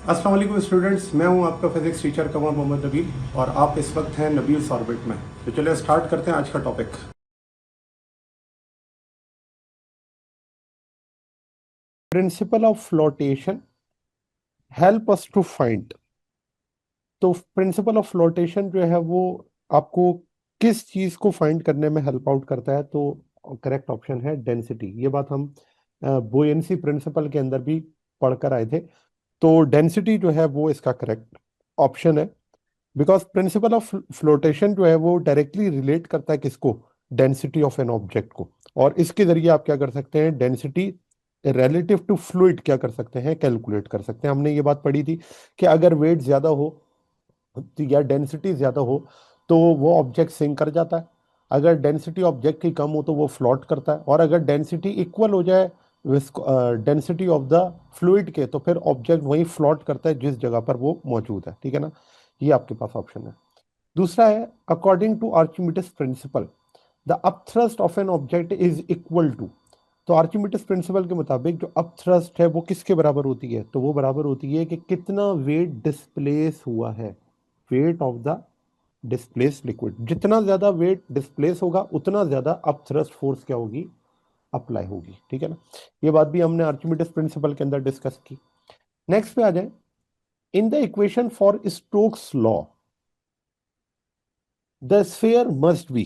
अस्सलाम वालेकुम स्टूडेंट्स, मैं हूं आपका फिजिक्स टीचर कमर मोहम्मद नबील और आप इस वक्त हैं नबील्स ऑर्बिट में। तो चलिए स्टार्ट करते हैं आज का topic. Principle of flotation help us to find. तो प्रिंसिपल ऑफ फ्लोटेशन जो है वो आपको किस चीज को फाइंड करने में हेल्प आउट करता है? तो करेक्ट ऑप्शन है डेंसिटी। ये बात हम बुयंसी प्रिंसिपल के अंदर भी पढ़कर आए थे। तो डेंसिटी जो है वो इसका करेक्ट ऑप्शन है। बिकॉज प्रिंसिपल ऑफ फ्लोटेशन जो है वो डायरेक्टली रिलेट करता है किसको? डेंसिटी ऑफ एन ऑब्जेक्ट को। और इसके जरिए आप क्या कर सकते हैं? डेंसिटी रिलेटिव टू फ्लूइड क्या कर सकते हैं? कैलकुलेट कर सकते हैं। हमने ये बात पढ़ी थी कि अगर वेट ज्यादा हो तो या डेंसिटी ज्यादा हो तो वो ऑब्जेक्ट सिंक कर जाता है। अगर डेंसिटी ऑब्जेक्ट की कम हो तो वो फ्लोट करता है। और अगर डेंसिटी इक्वल हो जाए डेंसिटी ऑफ द फ्लूइड के तो फिर ऑब्जेक्ट वहीं फ्लोट करता है जिस जगह पर वो मौजूद है। ठीक है ना? ये आपके पास ऑप्शन है। दूसरा है according to Archimedes principle the upthrust of an object is equal to. तो आर्चिमिडीज प्रिंसिपल के मुताबिक जो अपथ्रस्ट है वो किसके बराबर होती है? तो वो बराबर होती है कि कितना वेट डिस्प्लेस हुआ है। Weight of the displace liquid, जितना ज्यादा वेट डिस्प्लेस होगा उतना ज्यादा अपथ्रस्ट फोर्स क्या होगी? अप्लाई होगी। ठीक है ना? ये बात भी हमने आर्चिमिडीज प्रिंसिपल के अंदर डिस्कस की। नेक्स्ट पे आ जाए। In the equation for Stokes law the sphere must be.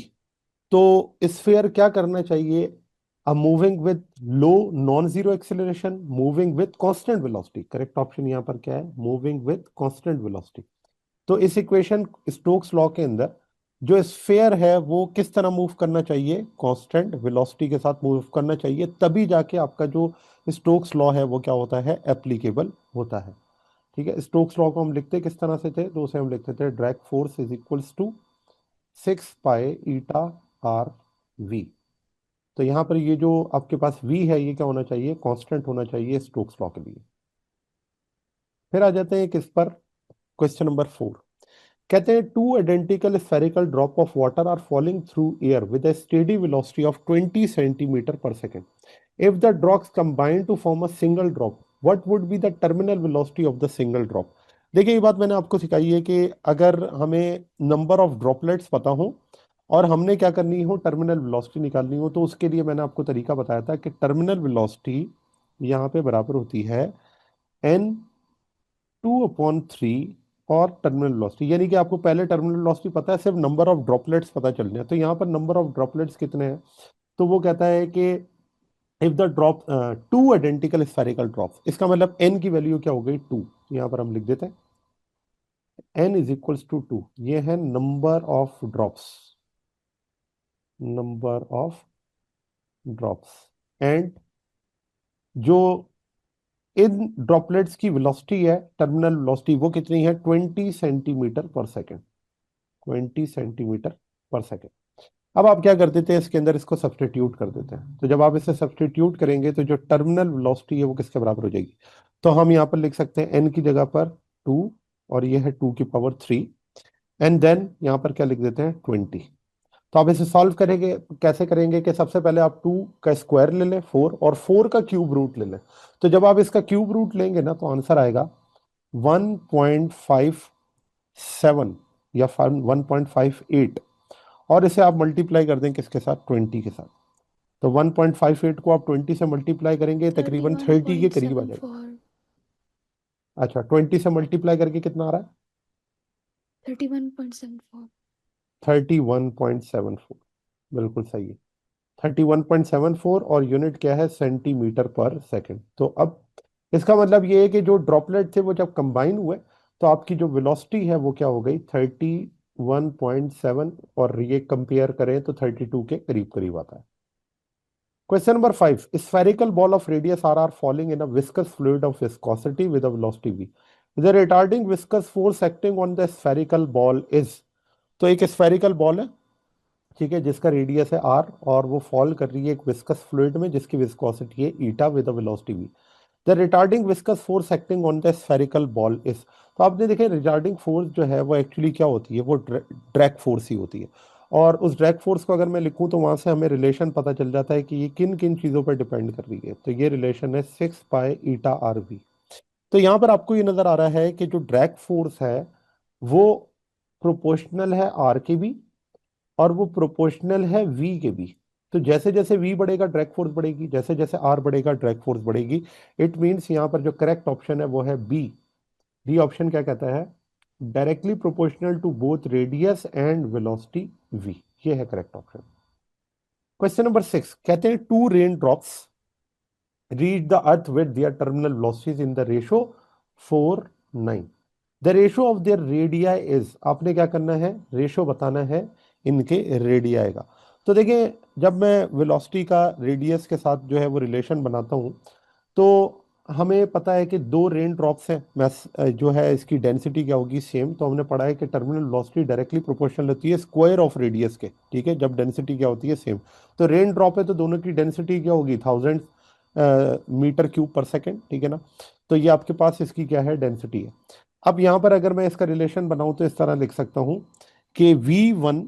तो स्फीयर क्या करना चाहिए? A moving with low non zero acceleration, moving with constant velocity. Correct option यहां पर क्या है? Moving with constant velocity. तो इस इक्वेशन स्टोक्स लॉ के अंदर जो स्फीयर है वो किस तरह मूव करना चाहिए? कांस्टेंट वेलोसिटी के साथ मूव करना चाहिए, तभी जाके आपका जो स्टोक्स लॉ है वो क्या होता है? एप्लीकेबल होता है। ठीक है? स्टोक्स लॉ को हम लिखते किस तरह से थे? तो उसे हम लिखते थे drag force is equals to 6 pi eta r v. तो यहां पर ये जो आपके पास v है ये क्या होना चाहिए? कांस्टेंट होना चाहिए स्टोक्स लॉ के लिए। फिर आ जाते हैं किस पर? Question number 4। कहते हैं two identical spherical drop of water are falling through air with a steady velocity of 20 centimeter per second. If the drops combine to form a single drop, what would be the terminal velocity of the single drop? देखिए ये बात मैंने आपको सिखाई है कि अगर हमें नंबर ऑफ ड्रॉपलेट्स पता हो और हमने क्या करनी हो? टर्मिनल वेलोसिटी निकालनी हो, तो उसके लिए मैंने आपको तरीका बताया था कि टर्मिनल वेलोसिटी यहाँ पे बराबर होती है n2/3 और टर्मिनल वेलोसिटी। यानी कि आपको पहले टर्मिनल वेलोसिटी पता है, सिर्फ नंबर ऑफ ड्रॉपलेट्स पता चलने हैं। तो यहाँ पर नंबर ऑफ ड्रॉपलेट्स कितने हैं? तो वो कहता है कि if the drop to identical spherical drops, इसका मतलब n की वैल्यू क्या हो गई? 2। यहाँ पर हम लिख देते हैं n इज इक्वल्स टू 2। ये है number of drops, number of drops. And जो इन ड्रॉपलेट्स की वेलोसिटी है, टर्मिनल वेलोसिटी, वो कितनी है? 20 सेंटीमीटर पर सेकेंड। 20 सेंटीमीटर पर सेकेंड। अब आप क्या कर देते हैं? इसके अंदर इसको सब्सटीट्यूट कर देते हैं। तो जब आप इसे सब्सटीट्यूट करेंगे तो जो टर्मिनल वेलोसिटी है वो किसके बराबर हो जाएगी? तो हम यहाँ पर लिख सकते हैं n की जगह पर 2 और ये है 2 की पावर 3। एंड देन यहाँ पर क्या लिख देते हैं? 20। तो आप इसे सॉल्व करेंगे, कैसे करेंगे कि सबसे पहले आप 2 का स्क्वायर ले लें 4, और 4 का क्यूब रूट ले लें। तो जब आप इसका क्यूब रूट लेंगे ना तो आंसर आएगा 1.57 या 1.58। और इसे आप मल्टीप्लाई कर दें किसके साथ? 20 के साथ। तो 1.58 को आप 20 से मल्टीप्लाई करेंगे थर्टी तकरीबन वन 30 के पॉइंट करीब आ सेवन जाएगा। फोर अच्छा, 20 से मल्टीप्लाई करके कितना आ रहा है? 31.74। 31.74। बिल्कुल सही है। 31.74 और यूनिट क्या है? सेंटीमीटर पर सेकेंड। तो अब इसका मतलब ये है कि जो ड्रॉपलेट थे वो जब कंबाइन हुए तो आपकी जो वेलोसिटी है वो क्या हो गई? 31.7। और ये कंपेयर करें तो 32 के करीब करीब आता है। Question number 5. Spherical ball of radius r are falling in a viscous fluid of viscosity with a velocity v. The retarding viscous force acting on the spherical ball is। तो एक स्फेरिकल बॉल है, ठीक है, जिसका radius है r और वो fall कर रही है एक विस्कस फ्लूइड में जिसकी विस्कोसिटी है eta with a velocity v। The retarding viscous force acting on the spherical ball is. तो आपने देखा रिटार्डिंग फोर्स जो है वो एक्चुअली क्या होती है? वो ड्रैग फोर्स ही होती है। और उस ड्रैग फोर्स को अगर मैं लिखूं तो वहां से हमें रिलेशन पता चल जाता है कि ये किन किन चीजों पर डिपेंड कर रही है। तो ये रिलेशन है 6 पाई ईटा आर वी। तो यहां पर आपको ये नजर आ रहा है कि जो ड्रैग फोर्स है वो प्रोपोर्शनल है आर के भी, और वो प्रोपोर्शनल है वी के भी। तो जैसे जैसे वी बढ़ेगा ड्रैग फोर्स बढ़ेगी, जैसे जैसे आर बढ़ेगा ड्रैग फोर्स बढ़ेगी। इट मींस यहां पर जो करेक्ट ऑप्शन है वो है बी। बी ऑप्शन क्या कहता है? Directly proportional to both radius and velocity v. ये है करेक्ट ऑप्शन। क्वेश्चन नंबर 6 कहते हैं two rain drops reach the earth with their terminal velocities in the ratio 4:9। The ratio of their radii is, आपने क्या करना है? Ratio बताना है इनके रेडियाई का। तो देखिए, जब मैं वेलोसिटी का रेडियस के साथ जो है वो रिलेशन बनाता हूं, तो हमें पता है कि दो रेन ड्रॉप्स हैं, मैस जो है इसकी डेंसिटी क्या होगी? सेम। तो हमने पढ़ा है कि टर्मिनल वेलोसिटी डायरेक्टली प्रोपोर्शनल होती है स्क्वायर ऑफ रेडियस के, ठीक है, जब डेंसिटी क्या होती है? सेम। तो रेन ड्रॉप है तो दोनों की डेंसिटी क्या होगी? 1000 मीटर क्यूब पर सेकेंड, ठीक है ना। तो ये आपके पास इसकी क्या है? डेंसिटी है। अब यहां पर अगर मैं इसका रिलेशन बनाऊं तो इस तरह लिख सकता हूं कि V1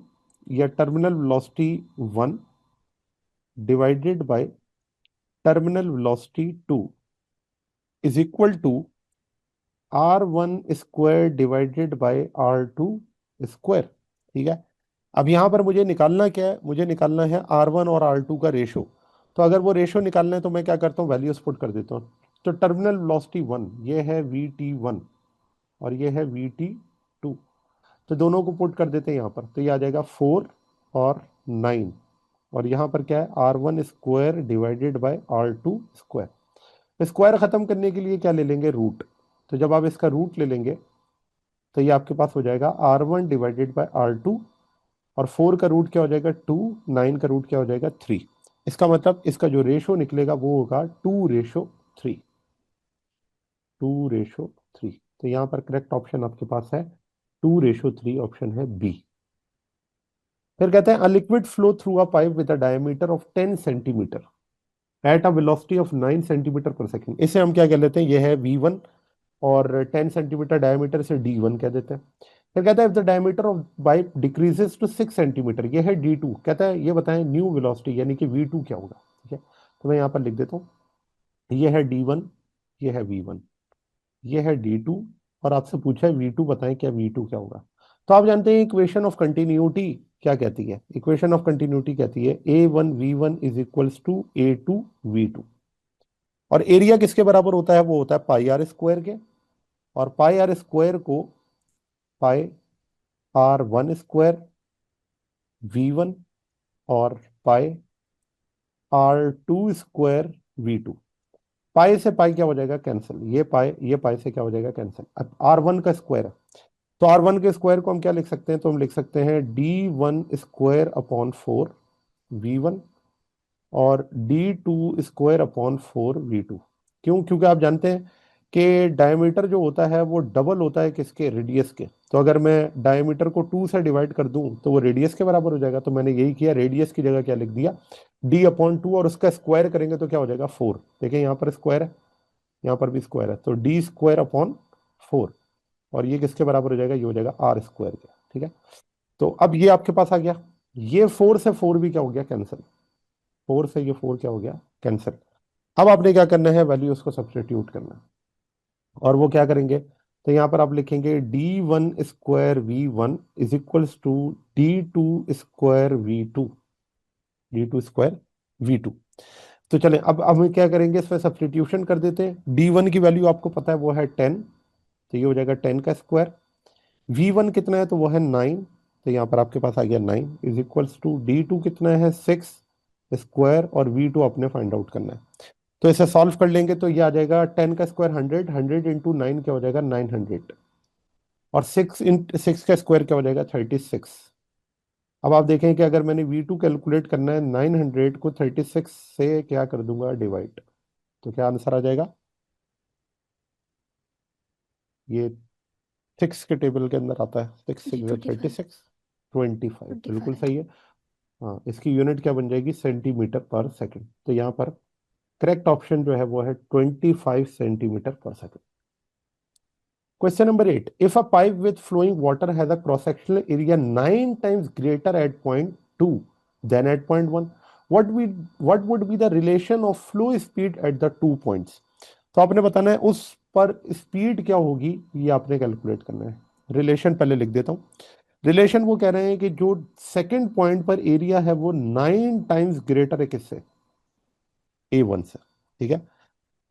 या terminal velocity 1 divided by terminal velocity 2 is equal to R1 square divided by R2 square, ठीक है। अब यहां पर मुझे निकालना क्या है? मुझे निकालना है R1 और R2 का रेशो। तो अगर वो रेशो निकालना है तो मैं क्या करता हूँ? वैल्यूज पुट कर देता हूँ। तो टर्मिनल वेलोसिटी 1 ये है VT1 और ये है VT2। तो दोनों को पुट कर देते हैं यहाँ पर, तो ये आ जाएगा 4 और 9। और यहाँ पर क्या है? R1 square divided by R2 square. Square खत्म करने के लिए क्या ले लेंगे? रूट। तो जब आप इसका रूट ले लेंगे तो ये आपके पास हो जाएगा R1 डिवाइडेड बाय R2। और 4 का रूट क्या हो जाएगा? 2। 9 का रूट क्या हो जाएगा? 3। इसका मतलब इसका जो रेशो निकलेगा वो होगा 2:3। 2:3। तो यहाँ पर करेक्ट ऑप्शन आपके पास है 2:3, ऑप्शन है बी। फिर कहते हैं a liquid flow through a pipe with a diameter of 10 centimetre eight a velocity of 9 centimetre पर सेकेंड। इसे हम क्या कह लेते हैं? ये है V1 और 10 सेंटीमीटर डायमीटर से D1 कह देते हैं। फिर कहता है if the diameter of pipe decreases to 6 centimetre, ये है D2। कहता है ये बताएं न्यू वेलोसिटी यानी कि V2 क्या होगा? ठीक है, तो मैं यहाँ पर लिख देता हूँ, ये है D1, ये है V1, ये है D2, और आपसे पूछा है V2 बताएं क्या V2 क्या होगा। तो आप जानते हैं इक्वेशन ऑफ कंटिन्यूटी क्या कहती है? इक्वेशन ऑफ कंटिन्यूटी कहती है A1V1 is equals to A2V2। और एरिया किसके बराबर होता है? वो होता है पाई आर स्क्वायर के। और पाई आर स्क्वायर को पाई R1 स्क्वायर V1 और पाई R2 स्क्वायर V2। पाई से पाई क्या हो जाएगा? कैंसिल। ये पाई से क्या हो जाएगा? कैंसिल। अब R1 का स्क्वायर है, तो R1 के स्क्वायर को हम क्या लिख सकते हैं? तो हम लिख सकते हैं D1 स्क्वायर अपॉन 4 V1 और D2 स्क्वायर अपॉन 4 V2। क्यों? क्योंकि आप जानते हैं कि डायमीटर जो होता है वो डबल होता है किसके? रेडियस के। तो अगर मैं डायमीटर को 2 से डिवाइड कर दूं तो वो रेडियस के बराबर हो जाएगा। तो मैंने यही किया, रेडियस की जगह क्या लिख दिया? D/2, और उसका स्क्वायर करेंगे तो क्या हो जाएगा? 4। देखिए यहाँ पर स्क्वायर है, यहाँ पर भी स्क्वायर है, तो D स्क्वायर अपॉन 4। और ये किसके बराबर हो जाएगा? ये हो जाएगा R स्क्वायर के, ठीक है। तो अब ये आपके पास आ गया। ये 4 से 4 भी क्या हो गया? कैंसिल। 4 से ये 4 क्या हो गया? कैंसिल। अब आपने क्या करना है? वैल्यू उसको सब्सटीट्यूट करना है। और वो क्या करेंगे? तो यहां पर आप लिखेंगे D1 square V1 is equals to D2 square V2। D2 square V2। तो चलें, अब हम क्या करेंगे? इसमें सब्सटीट्यूशन कर देते हैं। D1 की वैल्यू आपको पता है वो है 10, तो ये हो जाएगा 10 का स्क्वायर। V1 कितना है? तो वो है 9, तो यहाँ पर आपके पास आ गया 9 इज इक्वल्स टू D2 कितना है? 6 स्क्वायर, और V2 आपने फाइंड आउट करना है। तो इसे सॉल्व कर लेंगे तो ये आ जाएगा 10 का स्क्वायर 100, 100 × 9 क्या हो जाएगा? 900। और 6 का स्क्वायर क्या हो जाएगा? 36। अब आप देखें कि अगर मैंने V2 कैलकुलेट करना है, 900 को 36 से क्या कर दूंगा? डिवाइड। तो क्या आंसर आ जाएगा? ये 6 के टेबल के अंदर आता है। 6 जी 6 25। 36, 25 बिल्कुल 25। सही है। हाँ, इसकी यूनिट क्या बन जाएगी? सेंटीमीटर पर सेकंड। तो यहाँ पर करेक्ट ऑप्शन जो है वो है 25 सेंटीमीटर पर second. Question number 8. If a pipe with flowing water has a cross-sectional area 9 times greater at point 2 than at point 1, what would be the relation of flow speed at the 2 points? तो आपने बताना है उस पर speed क्या होगी ये आपने कैलकुलेट करना है। रिलेशन पहले लिख देता हूँ। रिलेशन वो कह रहे हैं कि जो सेकंड पॉइंट पर एरिया है वो 9 टाइम्स ग्रेटर है किससे, A1 से। ठीक है।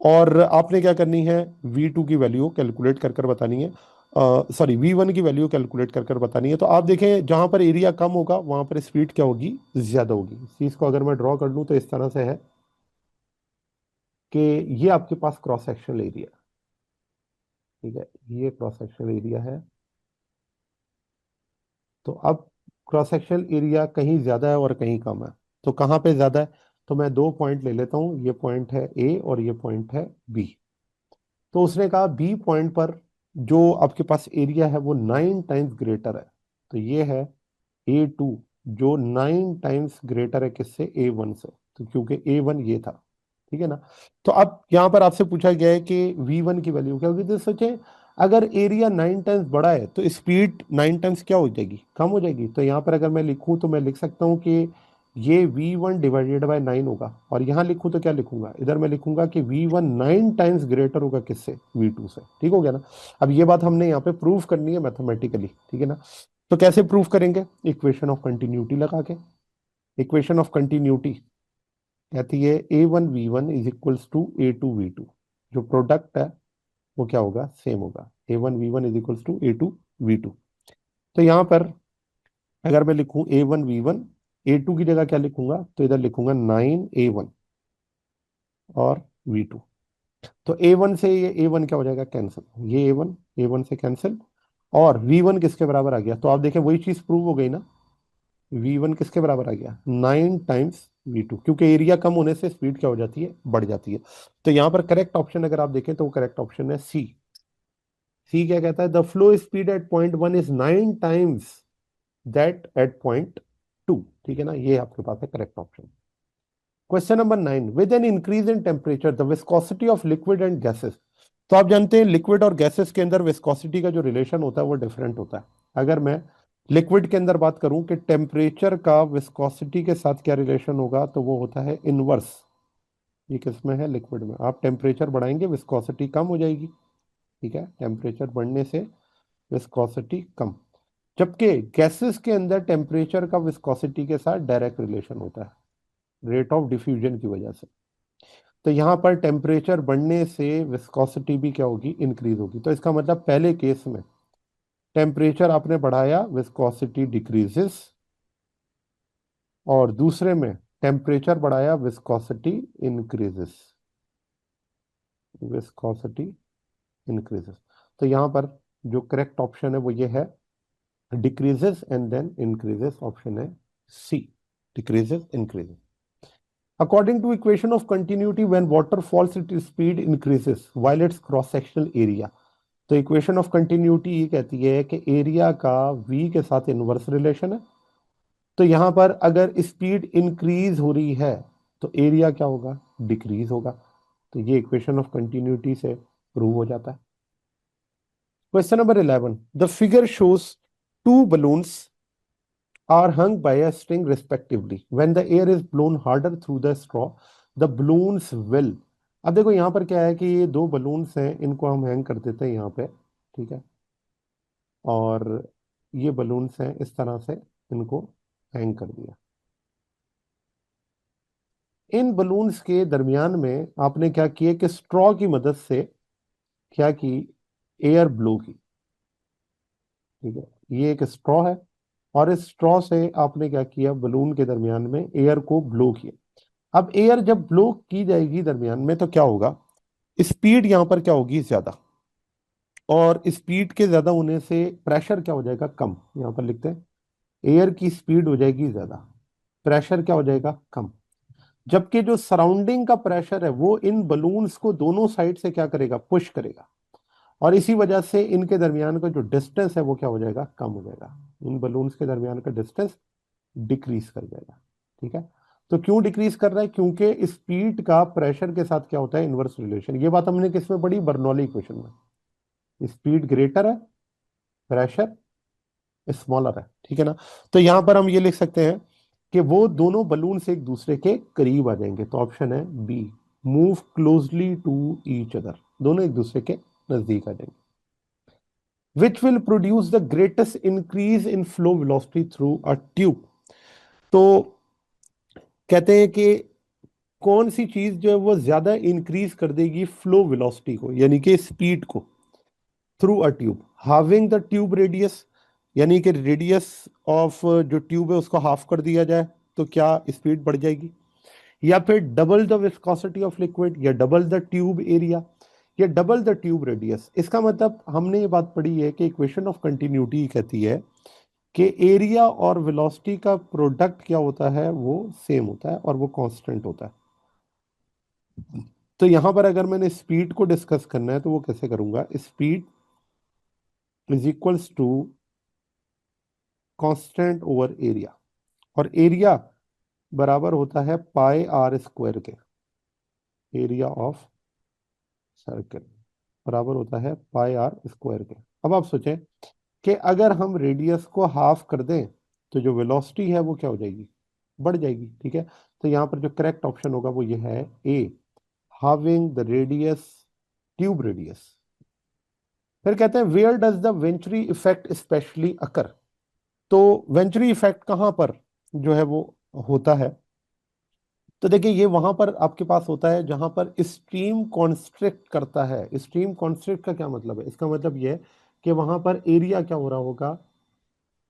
और आपने क्या करनी है, V2 की वैल्यू कैलकुलेट कर कर बतानी है, सॉरी V1 की वैल्यू कैलकुलेट कर कर बतानी है। तो आप देखें जहां पर एरिया कम होगा वहां पर स्पीड क्या होगी, ज्यादा होगी। इस चीज को अगर मैं ड्रॉ कर लूं तो इस तरह से है कि ये आपके पास क्रॉस सेक्शनल एरिया, ठीक है, ये क्रॉस सेक्शनल एरिया है। तो अब क्रॉस सेक्शनल एरिया कहीं ज्यादा है और कहीं कम है, तो कहाँ पे ज्यादा है, तो मैं दो पॉइंट ले लेता हूँ, ये पॉइंट है ए और ये पॉइंट है बी। तो उसने कहा बी पॉइंट पर जो आपके पास एरिया है वो 9 टाइम्स ग्रेटर है, तो ये है A2 जो 9 टाइम्स ग्रेटर है किससे, A1 से। तो क्योंकि A1 ये था, ठीक है ना। तो अब यहाँ पर आपसे पूछा गया है कि V1 की वैल्यू क्या होगी। तो सोचे अगर एरिया 9 टाइम्स बड़ा है तो स्पीड 9 टाइम्स क्या हो जाएगी, कम हो जाएगी। तो यहाँ पर अगर मैं लिखूँ तो मैं लिख सकता हूँ कि ये V1 डिवाइडेड बाय 9 होगा, और यहाँ लिखूँ तो क्या लिखूंगा, इधर मैं लिखूंगा कि V1 9 टाइम्स ग्रेटर होगा किससे, V2 से। ठीक हो गया ना। अब ये बात हमने यहाँ पे प्रूव करनी है मैथमेटिकली, ठीक है ना। तो कैसे प्रूव करेंगे, इक्वेशन ऑफ कंटिन्यूटी लगा के। इक्वेशन ऑफ कंटिन्यूटी कहती है A1 V1 is equals to A2 V2, जो प्रोडक्ट है वो क्या होगा, सेम होगा। A1 V1 is equals to A2 V2। तो यहाँ पर अगर मैं लिखूं A1 V1, A2 की जगह क्या लिखूंगा, तो इधर लिखूंगा 9A1 और V2। तो A1 से ये A1 क्या हो जाएगा, कैंसिल, ये A1 A1 से कैंसिल, और V1 किसके बराबर आ गया, तो आप देखें वही चीज प्रूव हो गई ना। V1 किसके बराबर आ गया, 9 टाइम्स V2, क्योंकि एरिया कम होने से स्पीड क्या हो जाती है, बढ़ जाती है। तो यहां पर करेक्ट ऑप्शन अगर आप देखें तो वो करेक्ट ऑप्शन है सी। सी क्या कहता है, the flow speed at point 1 is 9 times that at point 2। ठीक है ना, ये आपके पास है correct option. Question number 9, with an increase in temperature the viscosity of liquid and gases. तो आप जानते हैं लिक्विड और गैसेस के अंदर विस्कोसिटी का जो रिलेशन होता है वो डिफरेंट होता है। अगर मैं लिक्विड के अंदर बात करूं कि टेम्परेचर का विस्कोसिटी के साथ क्या रिलेशन होगा, तो वो होता है इनवर्स। ये किसमें है, लिक्विड में। आप टेम्परेचर बढ़ाएंगे विस्कोसिटी कम हो जाएगी, ठीक है, टेम्परेचर बढ़ने से विस्कोसिटी कम। जबकि गैसेस के अंदर टेम्परेचर का विस्कोसिटी के साथ डायरेक्ट रिलेशन होता है, रेट ऑफ डिफ्यूजन की वजह से। तो यहाँ पर टेम्परेचर बढ़ने से विस्कोसिटी भी क्या होगी, इंक्रीज होगी। तो इसका मतलब पहले केस में टेम्परेचर आपने बढ़ाया, विस्कोसिटी डिक्रीजेस, और दूसरे में टेम्परेचर बढ़ाया, विस्कोसिटी इंक्रीजेस, विस्कोसिटी इंक्रीजेस। तो यहाँ पर जो करेक्ट ऑप्शन है वो ये है, decreases and then increases, option है C, decreases increases. According to equation of continuity, when water falls, its speed increases while its cross sectional area। तो इक्वेशन ऑफ कंटिन्यूटी ये कहती है कि एरिया का v के साथ इनवर्स रिलेशन है। तो यहां पर अगर स्पीड इंक्रीज हो रही है तो एरिया क्या होगा, डिक्रीज होगा। तो ये इक्वेशन ऑफ कंटिन्यूटी से प्रूव हो जाता है। Question number 11, the figure shows two balloons are hung by a string respectively. When the air is blown harder through the straw, the balloons will। अब देखो यहाँ पर क्या है कि ये दो बलून्स हैं, इनको हम हैंग कर देते हैं यहाँ पे, ठीक है, और ये बलून्स हैं इस तरह से, इनको हैंग कर दिया। इन बलून्स के दरमियान में आपने क्या किया कि स्ट्रॉ की मदद से क्या की, एयर ब्लो की, ठीक है। ये एक स्ट्रॉ है, और इस स्ट्रॉ से आपने क्या किया, बलून के दरमियान में एयर को ब्लो किया। अब एयर जब ब्लो की जाएगी दरमियान में तो क्या होगा, स्पीड यहां पर क्या होगी, ज्यादा, और स्पीड के ज्यादा होने से प्रेशर क्या हो जाएगा, कम। यहां पर लिखते हैं एयर की स्पीड हो जाएगी ज्यादा, प्रेशर क्या हो जाएगा, कम। जबकि जो सराउंडिंग का प्रेशर है वो इन बलून्स को दोनों साइड से क्या करेगा, पुश करेगा, और इसी वजह से इनके दरमियान का जो डिस्टेंस है वो क्या हो जाएगा, कम हो जाएगा। इन बलून्स के दरमियान का डिस्टेंस डिक्रीज कर जाएगा, ठीक है। तो क्यों डिक्रीज कर रहा है, क्योंकि स्पीड का प्रेशर के साथ क्या होता है, इनवर्स रिलेशन। ये बात हमने किस में पढ़ी, बर्नौली इक्वेशन में। स्पीड ग्रेटर है, प्रेशर स्मॉलर है, ठीक है ना। तो यहां पर हम ये लिख सकते हैं कि वो दोनों बलून से एक दूसरे के करीब आ जाएंगे। तो ऑप्शन है B, move closely to each other, दोनों एक दूसरे के नजदीक आ जाएंगे। Which will produce the greatest increase in flow velocity through a tube. तो कहते हैं कि कौन सी चीज जो है वो ज्यादा इंक्रीज कर देगी फ्लो वेलोसिटी को, यानी कि स्पीड को, through a tube. Having the tube radius, यानी कि रेडियस ऑफ जो ट्यूब है उसको हाफ कर दिया जाए तो क्या स्पीड बढ़ जाएगी, या फिर double the viscosity of liquid, या डबल द ट्यूब एरिया, या डबल द ट्यूब रेडियस। इसका मतलब हमने ये बात पढ़ी है कि इक्वेशन ऑफ कंटिन्यूटी कहती है कि एरिया और वेलोसिटी का प्रोडक्ट क्या होता है, वो सेम होता है और वो कांस्टेंट होता है। तो यहां पर अगर मैंने स्पीड को डिस्कस करना है तो वो कैसे करूंगा, speed is equals to constant over area, और एरिया बराबर होता है पाई आर स्क्वायर के। एरिया ऑफ सर्कल बराबर होता है पाई आर स्क्वायर के। अब आप सोचें कि अगर हम रेडियस को हाफ कर दें तो जो वेलोसिटी है वो क्या हो जाएगी, बढ़ जाएगी। ठीक है, तो यहाँ पर जो करेक्ट ऑप्शन होगा वो ये है A, having the radius, tube radius. फिर कहते हैं where does the Venturi effect specially occur. तो वेंचुरी इफेक्ट कहाँ पर जो है वो होता है, तो देखिए ये वहां पर आपके पास होता है जहां पर स्ट्रीम कॉन्स्ट्रिक्ट करता है। स्ट्रीम कॉन्स्ट्रिक्ट का क्या मतलब है, इसका मतलब ये है कि वहां पर एरिया क्या हो रहा होगा,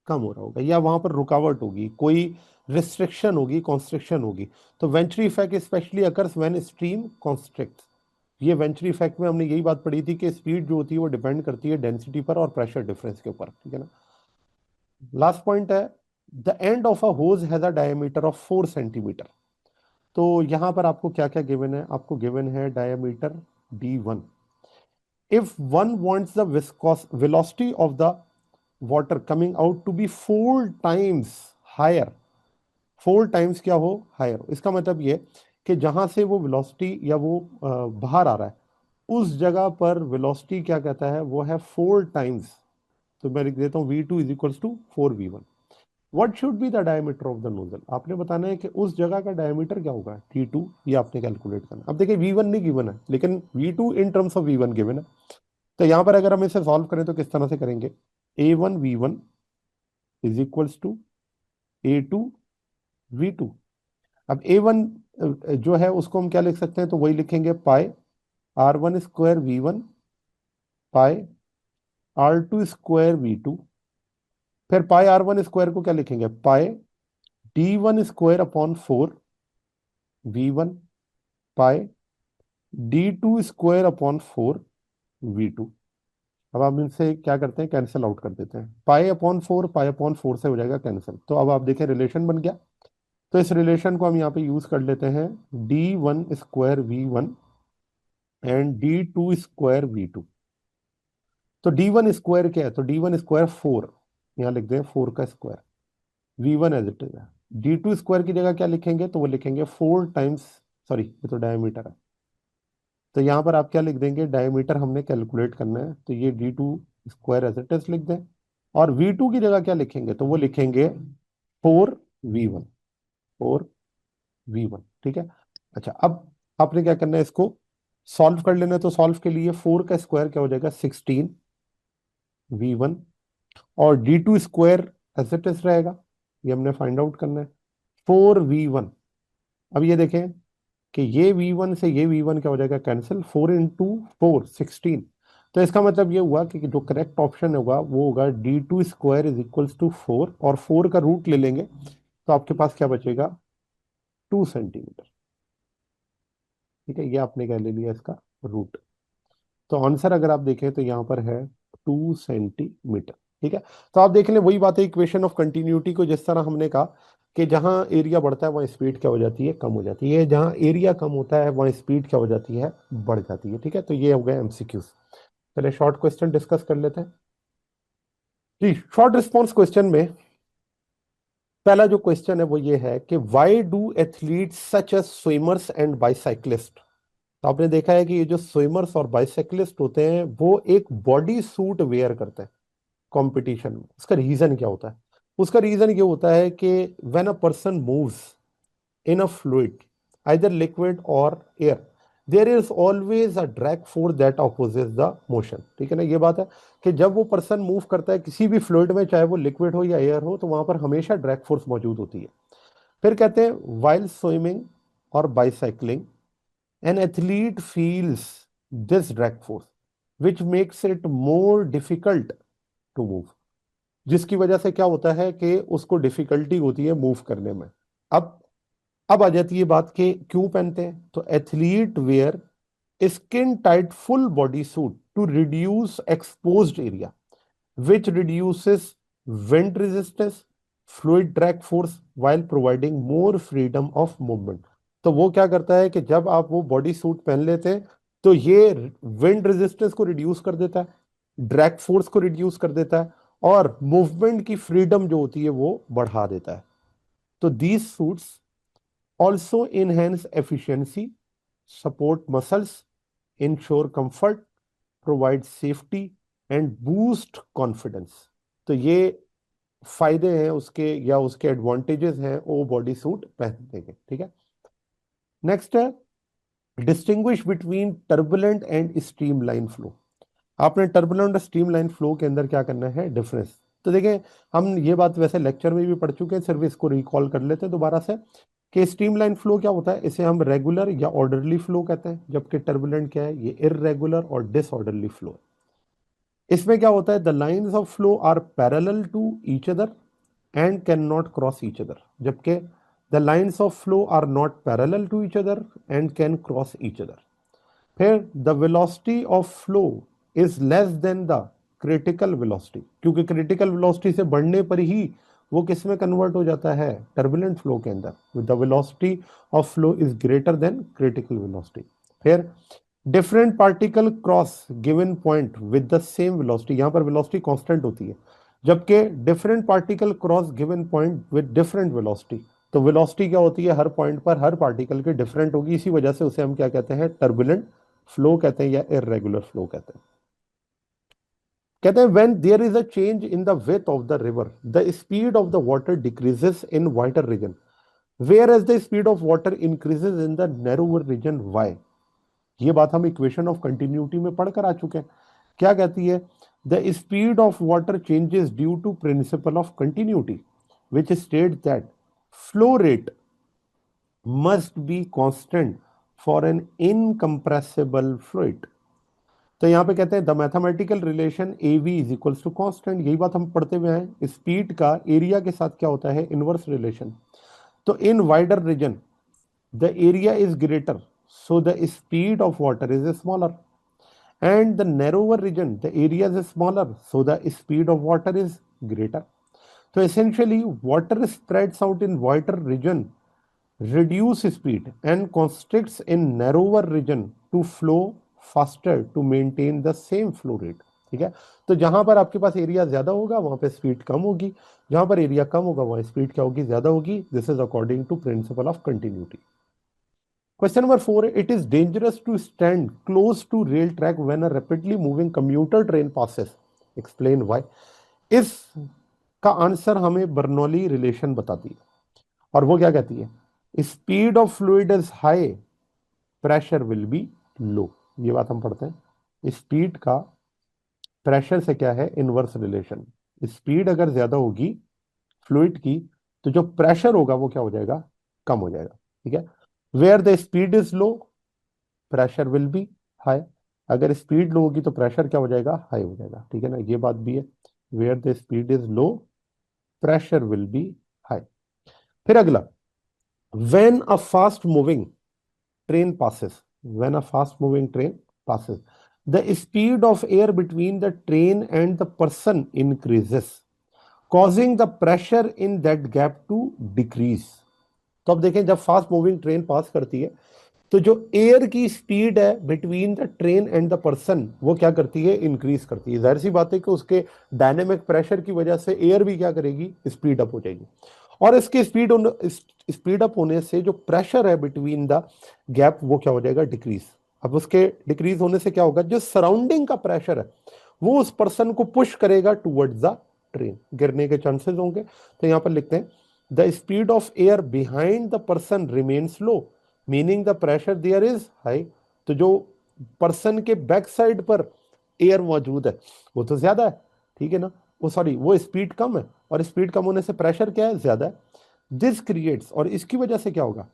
कम हो रहा होगा, या वहां पर रुकावट होगी, कोई रिस्ट्रिक्शन होगी, कॉन्स्ट्रिक्शन होगी। तो Venturi effect specially occurs when stream constrict. ये वेंचुरी इफेक्ट में हमने यही बात पढ़ी थी कि स्पीड जो होती है वो डिपेंड करती है डेंसिटी पर और प्रेशर डिफरेंस के ऊपर। ठीक है ना। लास्ट पॉइंट है, the end of a hose has a diameter of 4 centimetre. तो यहां पर आपको क्या क्या गिवन है, आपको गिवन है diameter d1। If one wants the viscous velocity of the water coming out to be 4 times higher, 4 times क्या हो, हायर, इसका मतलब ये कि जहां से वो वेलोसिटी या वो बाहर आ रहा है उस जगह पर वेलोसिटी क्या कहता है, वो है 4 टाइम्स। तो मैं लिख देता हूँ v2 is equals to 4v1। What should be the diameter of the nozzle, आपने बताना है कि उस जगह का डायमीटर क्या होगा, t2, ये आपने कैलकुलेट करना। अब देखिए v1 नहीं गिवन है लेकिन v2 in terms of v1 given है। तो यहां पर अगर हम इसे सॉल्व करें तो किस तरह से करेंगे, a1v1 is equals to a2v2। अब a1 जो है उसको हम क्या लिख सकते हैं, तो वही लिखेंगे पाई r1 स्क्वायर v1 पाई r2 स्क्वायर v2। फिर पाई r1 स्क्वायर को क्या लिखेंगे, पाई d1 स्क्वायर अपॉन 4v1 पाई d2 स्क्वायर अपॉन 4v2। अब आप इनसे क्या करते हैं, कैंसिल आउट कर देते हैं, पाई अपॉन फोर से हो जाएगा कैंसिल। तो अब आप देखें रिलेशन बन गया। तो इस रिलेशन को हम यहाँ पे यूज कर लेते हैं, d1 square v1 and d2 square v2। तो d1 स्क्वायर क्या है, तो d1 स्क्वायर 4, यहाँ लिख दें 4 का square, v1 as it is है। d2 स्क्वायर की जगह क्या लिखेंगे, तो वो लिखेंगे 4 टाइम्स, सॉरी ये तो डायमीटर है, तो यहाँ पर आप क्या लिख देंगे, डायमीटर हमने कैलकुलेट करना है, तो ये d2 square as it is लिख दें। और v2 की जगह क्या लिखेंगे, तो वो लिखेंगे 4v1, 4v1। ठीक है। अच्छा, अब आपने क्या करना है, इसको सॉल्व कर लेना है। तो सॉल्व के लिए 4 का स्क्वायर क्या हो जाएगा, 16v1, और d2 square as it is रहेगा, ये हमने फाइंड आउट करना है, 4v1। अब ये देखें कि ये v1 से ये v1 क्या हो जाएगा, कैंसिल, 4 इंटू 4 16। तो इसका मतलब ये हुआ कि जो करेक्ट ऑप्शन होगा वो होगा d2 square is equals to 4, और 4 का रूट ले लेंगे तो आपके पास क्या बचेगा, 2 सेंटीमीटर। ठीक है, ये आपने क्या ले लिया, इसका रूट। तो आंसर अगर आप देखें तो यहाँ पर है 2 सेंटीमीटर। ठीक है, तो आप देख लें वही बात है, इक्वेशन ऑफ कंटिन्यूटी को जिस तरह हमने कहा कि जहां एरिया बढ़ता है वहां स्पीड क्या हो जाती है, कम हो जाती है, जहां एरिया कम होता है वहां स्पीड क्या हो जाती है, बढ़ जाती है। ठीक है, तो ये हो गया एमसीक्यूज। चलिए शॉर्ट क्वेश्चन डिस्कस कर लेते हैं जी। शॉर्ट रिस्पॉन्स क्वेश्चन में पहला जो क्वेश्चन है वो ये है कि why do athletes such as swimmers and bicyclist. तो आपने देखा है कि ये जो स्विमर्स और बाइसाइक्लिस्ट होते हैं वो एक बॉडी सूट वेयर करते हैं कंपटीशन में। उसका रीजन क्या होता है, उसका रीजन ये होता है कि when a person moves in a fluid either liquid or air, there is always a drag force that opposes the motion. ठीक है ना, ये बात है कि जब वो पर्सन मूव करता है किसी भी फ्लूइड में, चाहे वो लिक्विड हो या एयर हो, तो वहां पर हमेशा ड्रैग फोर्स मौजूद होती है। फिर कहते हैं while swimming or bicycling an athlete feels this drag force which makes it more difficult to move. जिसकी वजह से क्या होता है कि उसको डिफिकल्टी होती है मूव करने में। अब अब आ जाती है बात कि क्यों पहनते हैं। तो athlete wear skin tight full body suit to reduce exposed area which reduces wind resistance, fluid drag force while providing more freedom of movement। तो वो क्या करता है कि जब आप वो बॉडी सूट पहन लेते हैं तो ये विंड रेजिस्टेंस को रिड्यूस कर देता है, ड्रैग फोर्स को रिड्यूस कर देता है, और मूवमेंट की फ्रीडम जो होती है वो बढ़ा देता है। तो these suits also enhance efficiency, support muscles, ensure comfort, provide safety and boost confidence. तो ये फायदे हैं उसके, या उसके एडवांटेजेस हैं वो बॉडी सूट पहनने के। ठीक है, नेक्स्ट है distinguish between turbulent and streamline flow. आपने टर्बुलेंट और स्ट्रीमलाइन फ्लो के अंदर क्या करना है, डिफरेंस। तो देखें, हम ये बात वैसे लेक्चर में भी पढ़ चुके हैं, सिर्फ इसको रिकॉल कर लेते हैं दोबारा से कि स्ट्रीमलाइन फ्लो क्या होता है। इसे हम रेगुलर या ऑर्डरली फ्लो कहते हैं, जबकि टर्बुलेंट क्या है, ये इररेगुलर और डिसऑर्डरली फ्लो है। इसमें क्या होता है, the lines of flow are parallel to each other and can not cross each other, जबकि the lines of flow are not parallel to each other and can cross each other. फिर the velocity of flow is less than the critical velocity, क्योंकि critical velocity से बढ़ने पर ही वो किस में convert हो जाता है, टर्बुलेंट फ्लो के अंदर। The velocity of flow is greater than critical velocity. फिर different particle cross given point with the same velocity, यहां पर वेलोसिटी कांस्टेंट होती है, जबकि different particle cross given point with different velocity. तो वेलोसिटी क्या होती है, हर पॉइंट पर हर पार्टिकल की डिफरेंट होगी, इसी वजह से उसे हम क्या कहते हैं, टर्बुलेंट फ्लो कहते हैं या इररेगुलर फ्लो कहते हैं। कहते हैं when there is a change in the width of the river the speed of the water decreases in wider region whereas the speed of water increases in the narrower region. Why? ये बात हम equation of continuity में पढ़कर आ चुके हैं। क्या कहती है, the speed of water changes due to principle of continuity which state that flow rate must be constant for an incompressible fluid. तो यहां पे कहते हैं the mathematical relation A V is equals to constant. यही बात हम पढ़ते हुए हैं, स्पीड का एरिया के साथ क्या होता है, इनवर्स रिलेशन। तो in wider region the area is greater, so the speed of water is smaller, and the narrower region the area is smaller, so the speed of water is greater. So essentially water spreads out in wider region reduce speed and constricts in narrower region to flow faster to maintain the same flow rate। ठीक है, तो जहां पर आपके पास area ज्यादा होगा वहां पे स्पीड कम होगी, जहां पर एरिया कम होगा वहां स्पीड क्या होगी, ज्यादा होगी। This is according to principle of continuity. Question number 4, it is dangerous to stand close to rail track when a rapidly moving commuter train passes. Explain why। इस का आंसर हमें बर्नौली रिलेशन बताती है, और वो क्या कहती है, speed of fluid is high, pressure will be low. ये बात हम पढ़ते हैं, स्पीड का प्रेशर से क्या है, इनवर्स रिलेशन। स्पीड अगर ज्यादा होगी फ्लूइड की, तो जो प्रेशर होगा वो क्या हो जाएगा, कम हो जाएगा। ठीक है, where the speed is low pressure will be high. अगर स्पीड लो होगी तो प्रेशर क्या हो जाएगा, हाई हो जाएगा। ठीक है ना, ये बात भी है, where the speed is low pressure will be high. फिर अगला, when a fast moving train passes, when a fast moving train passes the speed of air between the train and the person increases causing the pressure in that gap to decrease. तो अब देखें, जब fast moving train पास करती है तो जो air की speed है between the train and the person वो क्या करती है, इंक्रीज करती है। जाहिर सी बात है कि उसके डायनेमिक प्रेशर की वजह से एयर भी क्या करेगी, स्पीड अप हो जाएगी, और इसके स्पीड अप होने से जो प्रेशर है बिटवीन द गैप वो क्या हो जाएगा, डिक्रीज। अब उसके डिक्रीज होने से क्या होगा, जो सराउंडिंग का प्रेशर है वो उस पर्सन को पुश करेगा टूवर्ड्स द ट्रेन, गिरने के चांसेस होंगे। तो यहां पर लिखते हैं the speed of air behind the person remains low meaning the pressure there is high. तो जो पर्सन के बैक साइड पर एयर मौजूद है वो तो ज्यादा है, ठीक है ना, वो सॉरी वो स्पीड कम है, और स्पीड कम होने से प्रेशर क्या है, ज्यादा है। दिस क्रिएट्स, और इसकी वजह से क्या होगा,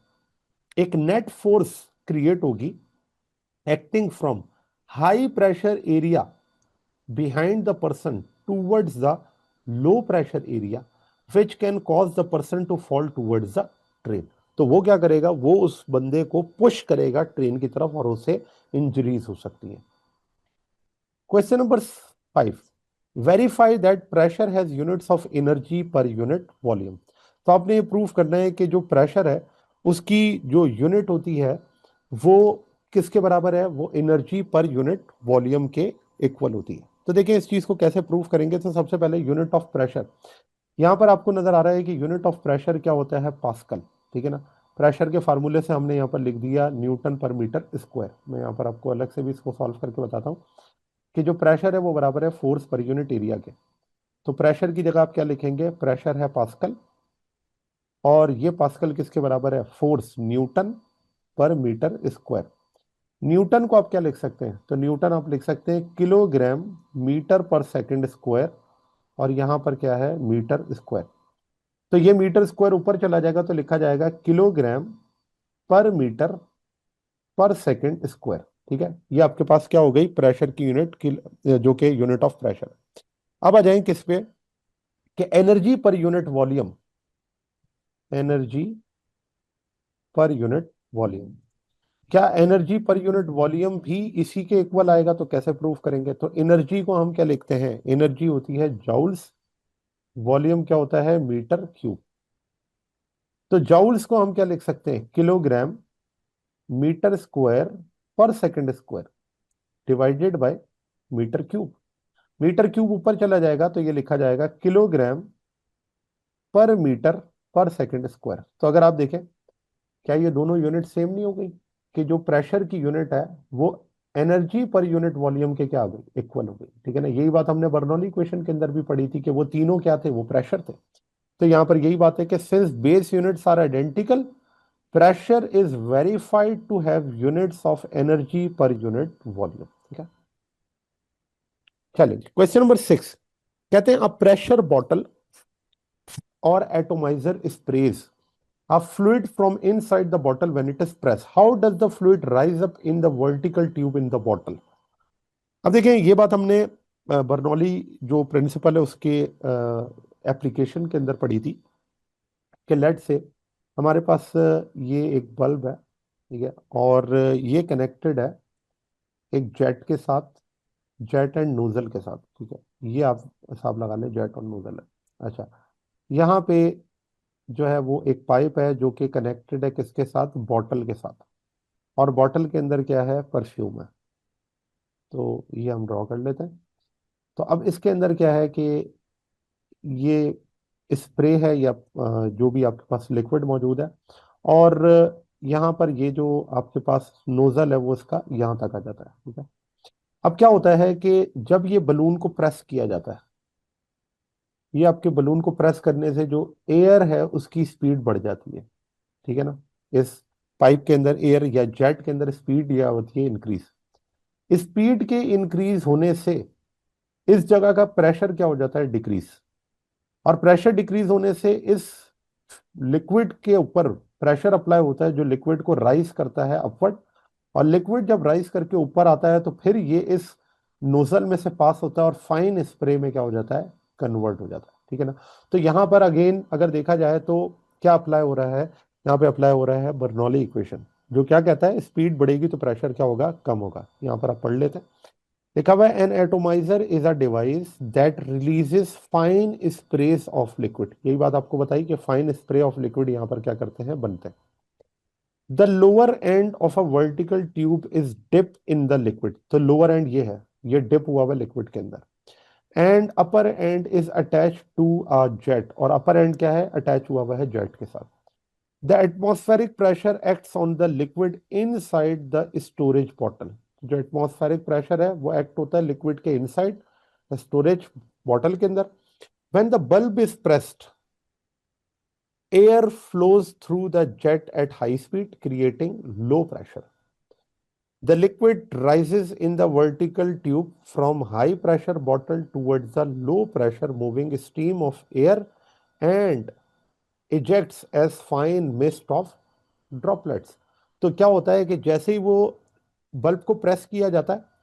एक नेट फोर्स क्रिएट होगी acting from high pressure area behind the person towards the low pressure area which can cause the person to fall towards the train। तो वो क्या करेगा, वो उस बंदे को पुश करेगा ट्रेन की तरफ और उसे इंजरीज हो सकती है। Question number 5, verify that pressure has units of energy per unit volume. तो आपने ये प्रूव करना है कि जो प्रेशर है उसकी जो यूनिट होती है वो किसके बराबर है, वो एनर्जी पर यूनिट वॉल्यूम के इक्वल होती है। तो देखिए इस चीज को कैसे प्रूव करेंगे, तो सबसे पहले यूनिट ऑफ प्रेशर, यहां पर आपको नजर आ रहा है कि यूनिट ऑफ प्रेशर क्या होता है, पास्कल, ठीक है ना। प्रेशर के फार्मूले से हमने यहाँ पर लिख दिया न्यूटन पर मीटर स्क्वायर। मैं यहाँ पर आपको अलग से भी इसको सॉल्व करके बताता हूँ कि जो प्रेशर है वो बराबर है फोर्स पर यूनिट एरिया के। तो प्रेशर की जगह आप क्या लिखेंगे, प्रेशर है पास्कल, और ये पास्कल किसके बराबर है, फोर्स न्यूटन पर मीटर स्क्वायर। न्यूटन को आप क्या लिख सकते हैं, तो न्यूटन आप लिख सकते हैं kilogram metre per second square, और यहां पर क्या है, मीटर स्क्वायर। तो ये मीटर स्क्वायर ऊपर चला जाएगा तो लिखा जाएगा kilogram per metre per second square, ठीक है। ये आपके पास क्या हो गई, प्रेशर की यूनिट की, जो कि यूनिट ऑफ प्रेशर। अब आ जाएं किस पे, कि energy per unit volume, energy per unit volume. क्या एनर्जी पर यूनिट वॉल्यूम भी इसी के इक्वल आएगा, तो कैसे प्रूव करेंगे, तो एनर्जी को हम क्या लिखते हैं, एनर्जी होती है जॉउल्स, वॉल्यूम क्या होता है, मीटर क्यूब। तो जॉउल्स को हम क्या लिख सकते हैं, kilogram metre square per second square divided by metre cube. Metre cube ऊपर चला जाएगा तो ये लिखा जाएगा kilogram per metre per second square. तो अगर आप देखें, क्या ये दोनों यूनिट सेम नहीं हो गई, कि जो प्रेशर की यूनिट है वो एनर्जी पर यूनिट वॉल्यूम के क्या आ गई, इक्वल हो गई, ठीक है ना। यही बात हमने बर्नौली इक्वेशन के अंदर भी पढ़ी थी कि वो तीनों क्या थे, वो प्रेशर थे। तो यहां पर यही बात है कि since base units are identical, pressure is verified to have units of energy per unit volume, ठीक है। चलिए क्वेश्चन नंबर 6, कहते हैं a pressure bottle or atomiser sprays a fluid from inside the bottle when it is pressed. How does the fluid rise up in the vertical tube in the bottle? अब देखें ये बात हमने Bernoulli जो principal है उसके application के अंदर पढ़ी थी, कि लेट से हमारे पास ये एक बल्ब है, ठीक है, और ये कनेक्टेड है एक जेट के साथ, जेट एंड नोजल के साथ, ठीक है। ये आप हिसाब लगा लें, जेट और नोजल है। अच्छा, यहाँ पे जो है वो एक पाइप है जो कि कनेक्टेड है किसके साथ, बॉटल के साथ, और बॉटल के अंदर क्या है, परफ्यूम है। तो ये हम ड्रॉ कर लेते हैं। तो अब इसके अंदर क्या है कि ये स्प्रे है या जो भी आपके पास लिक्विड मौजूद है, और यहाँ पर ये जो आपके पास नोजल है वो इसका यहाँ तक आ जाता है, ठीक है। अब क्या होता है कि जब ये बलून को प्रेस किया जाता है, ये आपके बलून को प्रेस करने से जो एयर है उसकी स्पीड बढ़ जाती है, ठीक है ना। इस पाइप के अंदर एयर या जेट के अंदर स्पीड या होती है इंक्रीज। स्पीड के इंक्रीज होने से इस जगह का प्रेशर क्या हो जाता है, डिक्रीज, और प्रेशर डिक्रीज होने से इस लिक्विड के ऊपर प्रेशर अप्लाई होता है जो लिक्विड को राइज करता है अपवर्ड, और लिक्विड जब राइज करके ऊपर आता है तो फिर ये इस नोजल में से पास होता है और फाइन स्प्रे में क्या हो जाता है, कन्वर्ट हो जाता है, ठीक है ना। तो यहां पर अगेन अगर देखा जाए तो क्या अप्लाई हो रहा है, यहाँ पे अप्लाई हो रहा है बर्नौली इक्वेशन, जो क्या कहता है, स्पीड बढ़ेगी तो प्रेशर क्या होगा, कम होगा। यहाँ पर आप पढ़ लेते हैं, लिखा हुआ है an atomiser is a device that releases fine sprays of liquid. यही बात आपको बताई कि फाइन स्प्रे ऑफ लिक्विड यहाँ पर क्या करते हैं, बनते हैं। The lower end of a vertical tube is dip in the liquid. तो लोअर एंड ये है, ये डिप हुआ हुआ लिक्विड के अंदर, and upper end is attach to a jet, और अपर एंड क्या है, अटैच हुआ हुआ है जेट के साथ। The atmospheric pressure acts on the liquid inside the storage bottle. जो एटमॉस्फेरिक प्रेशर है वो एक्ट होता है लिक्विड के इनसाइड स्टोरेज बॉटल के अंदर। When the bulb is pressed, air flows through the jet at high speed creating low pressure. The liquid rises in the vertical tube from high pressure bottle towards the low pressure moving stream of air and ejects as fine mist of droplets। तो क्या होता है कि जैसे ही वो bulb को press किया जाता है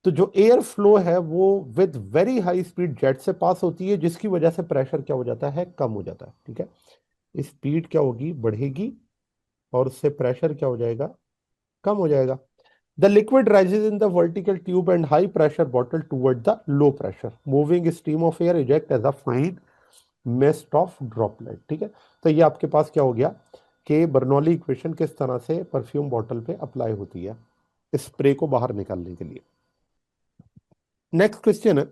तो जो एयर फ्लो है वो with very high speed jet से पास होती है, जिसकी वजह से प्रेशर क्या हो जाता है, कम हो जाता है। ठीक है, स्पीड क्या होगी, बढ़ेगी, और उससे प्रेशर क्या हो जाएगा, कम हो जाएगा। The liquid rises in the vertical tube and high pressure bottle toward the low pressure moving stream of air eject as a fine mist of droplet। ठीक है, तो ये आपके पास क्या हो गया कि बर्नौली इक्वेशन किस तरह से परफ्यूम बॉटल पे अप्लाई होती है स्प्रे को बाहर निकालने के लिए। नेक्स्ट क्वेश्चन है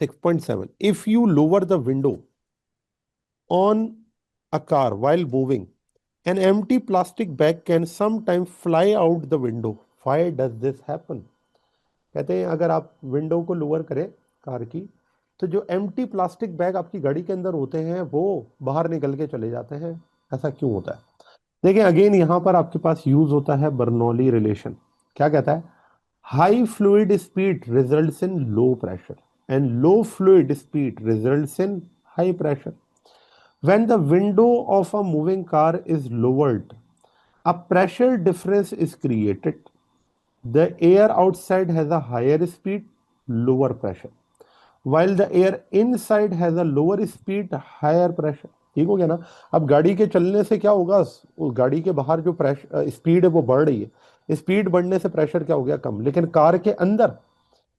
6.7, if you lower the window on a car while moving, an empty plastic bag can sometimes fly out the window। Why does this happen? कहते हैं अगर आप विंडो को लोअर करें कार की, तो जो एम्प्टी प्लास्टिक बैग आपकी गाड़ी के अंदर होते हैं वो बाहर निकल के चले जाते हैं। ऐसा क्यों होता है? देखिए अगेन यहां पर आपके पास यूज होता है बर्नौली रिलेशन। क्या कहता है? High fluid speed results in low pressure and low fluid speed results in high pressure. When the window of a moving car is lowered, a pressure difference is created. The air outside has a higher speed, lower pressure, while the air inside has a lower speed, higher pressure। ठीक हो गया ना? अब गाड़ी के चलने से क्या होगा, उस गाड़ी के बाहर जो प्रेशर स्पीड है वो बढ़ रही है, स्पीड बढ़ने से प्रेशर क्या हो गया, कम। लेकिन कार के अंदर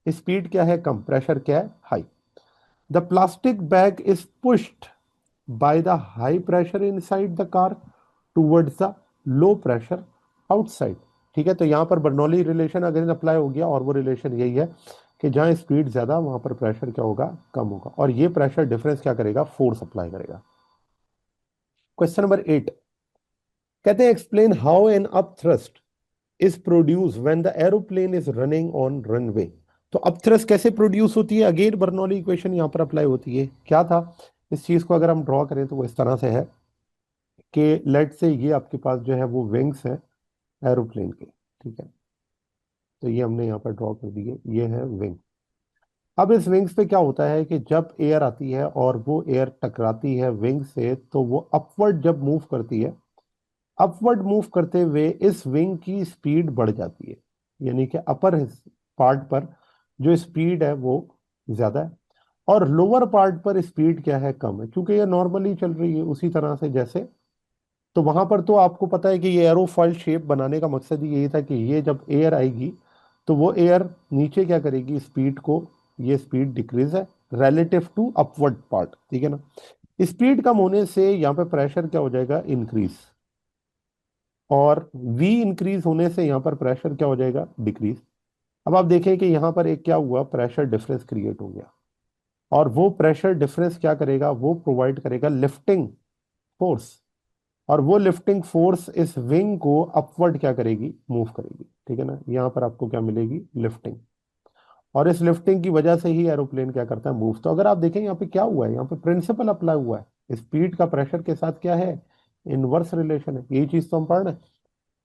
स्पीड क्या है, कम, प्रेशर क्या है, high. The plastic bag is pushed by the high pressure inside the car towards the low pressure outside। ठीक है, तो यहां पर बर्नौली रिलेशन अगर अप्लाई हो गया, और वो रिलेशन यही है कि जहां स्पीड ज्यादा वहां पर प्रेशर क्या होगा, कम होगा, और ये प्रेशर डिफरेंस क्या करेगा, फोर्स अप्लाई करेगा। क्वेश्चन नंबर 8 कहते हैं explain how an up thrust is produce when the aeroplane is running on runway. तो अप थ्रस्ट कैसे प्रोड्यूस होती है? अगेन बर्नौली इक्वेशन यहां पर अप्लाई होती है। क्या था? इस चीज को अगर हम ड्रॉ करें तो वो इस तरह से है कि लेट से ये आपके पास जो है वो विंग्स है एरोप्लेन के। ठीक है, तो ये हमने यहाँ पर ड्रॉ कर दिए, ये है विंग। अब इस विंग्स पे क्या होता है कि जब एयर आती है और वो एयर टकराती है विंग से, तो वो अपवर्ड जब मूव करती है, अपवर्ड मूव करते हुए इस विंग की स्पीड बढ़ जाती है, यानी कि अपर पार्ट पर जो स्पीड है वो ज्यादा है, और लोअर पार्ट पर स्पीड क्या है, कम है, क्योंकि ये नॉर्मली चल रही है उसी तरह से जैसे। तो वहां पर तो आपको पता है कि ये एरोफॉइल शेप बनाने का मकसद ही यही था कि ये जब एयर आएगी तो वो एयर नीचे क्या करेगी, स्पीड को, ये स्पीड डिक्रीज है रिलेटिव टू अपवर्ड पार्ट। ठीक है ना? स्पीड कम होने से यहाँ पे प्रेशर क्या हो जाएगा, इंक्रीज, और वी इंक्रीज होने से यहाँ पर प्रेशर क्या हो जाएगा, डिक्रीज। अब आप देखें कि यहाँ पर एक क्या हुआ, प्रेशर डिफरेंस क्रिएट हो गया, और वो प्रेशर डिफरेंस क्या करेगा, वो प्रोवाइड करेगा लिफ्टिंग फोर्स, और वो लिफ्टिंग फोर्स इस विंग को अपवर्ड क्या करेगी, मूव करेगी। ठीक है ना? यहां पर आपको क्या मिलेगी, लिफ्टिंग, और इस लिफ्टिंग की वजह से ही एरोप्लेन क्या करता है, मूव। तो अगर आप देखें यहाँ पे क्या हुआ है, यहाँ पे प्रिंसिपल अप्लाई हुआ है, स्पीड का प्रेशर के साथ क्या है, इनवर्स रिलेशन है। यही चीज तो हम पढ़ रहे हैं।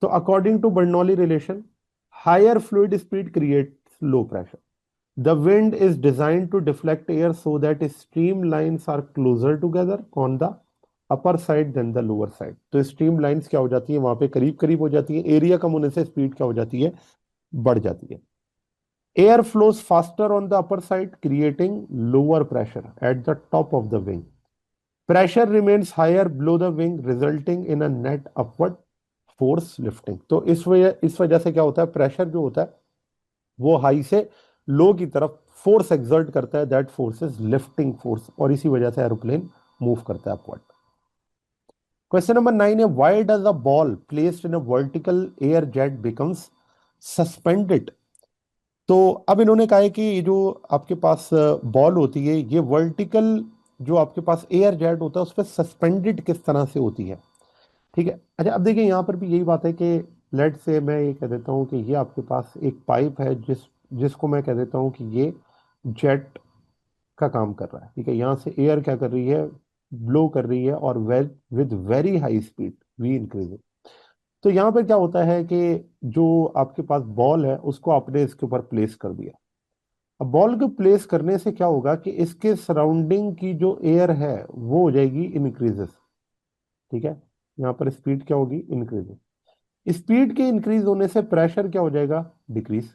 तो according to Bernoulli relation, higher fluid speed creates low pressure. The wind is designed to deflect air so that streamlines are closer together on the upper side than the lower side। तो streamlines क्या हो जाती है, वहां पे करीब करीब हो जाती है, एरिया कम होने से स्पीड क्या हो जाती है, बढ़ जाती है। Air flows faster on the upper side creating lower pressure at the top of the wing। Pressure remains higher below the wing resulting in a net upward force lifting। तो इस वजह से क्या होता है, प्रेशर जो होता है वो हाई से लो की तरफ फोर्स एक्सर्ट करता है, that force is lifting force, और इसी वजह से एरोप्लेन मूव करता है अपवर्ड। क्वेश्चन नंबर 9 है why does a ball placed in a vertical air jet becomes suspended. तो अब इन्होंने कहा है कि ये जो आपके पास बॉल होती है, ये वर्टिकल जो आपके पास एयर जेट होता है उस पर सस्पेंडेड किस तरह से होती है। ठीक है, अच्छा अब देखिए यहाँ पर भी यही बात है कि लेट से मैं ये कह देता हूँ कि ये आपके पास एक पाइप है जिसको मैं कह देता हूँ कि ये जेट का काम कर रहा है। ठीक है, यहाँ से एयर क्या कर रही है, ब्लो कर रही है, और with very high speed v increasing. तो यहाँ पर क्या होता है कि जो आपके पास बॉल है उसको आपने इसके ऊपर प्लेस कर दिया। अब बॉल को प्लेस करने से क्या होगा कि इसके सराउंडिंग की जो एयर है वो हो जाएगी इंक्रीजेस। ठीक है, यहाँ पर स्पीड क्या होगी, इंक्रीजेस। स्पीड के इंक्रीज होने से प्रेशर क्या हो जाएगा, डिक्रीज।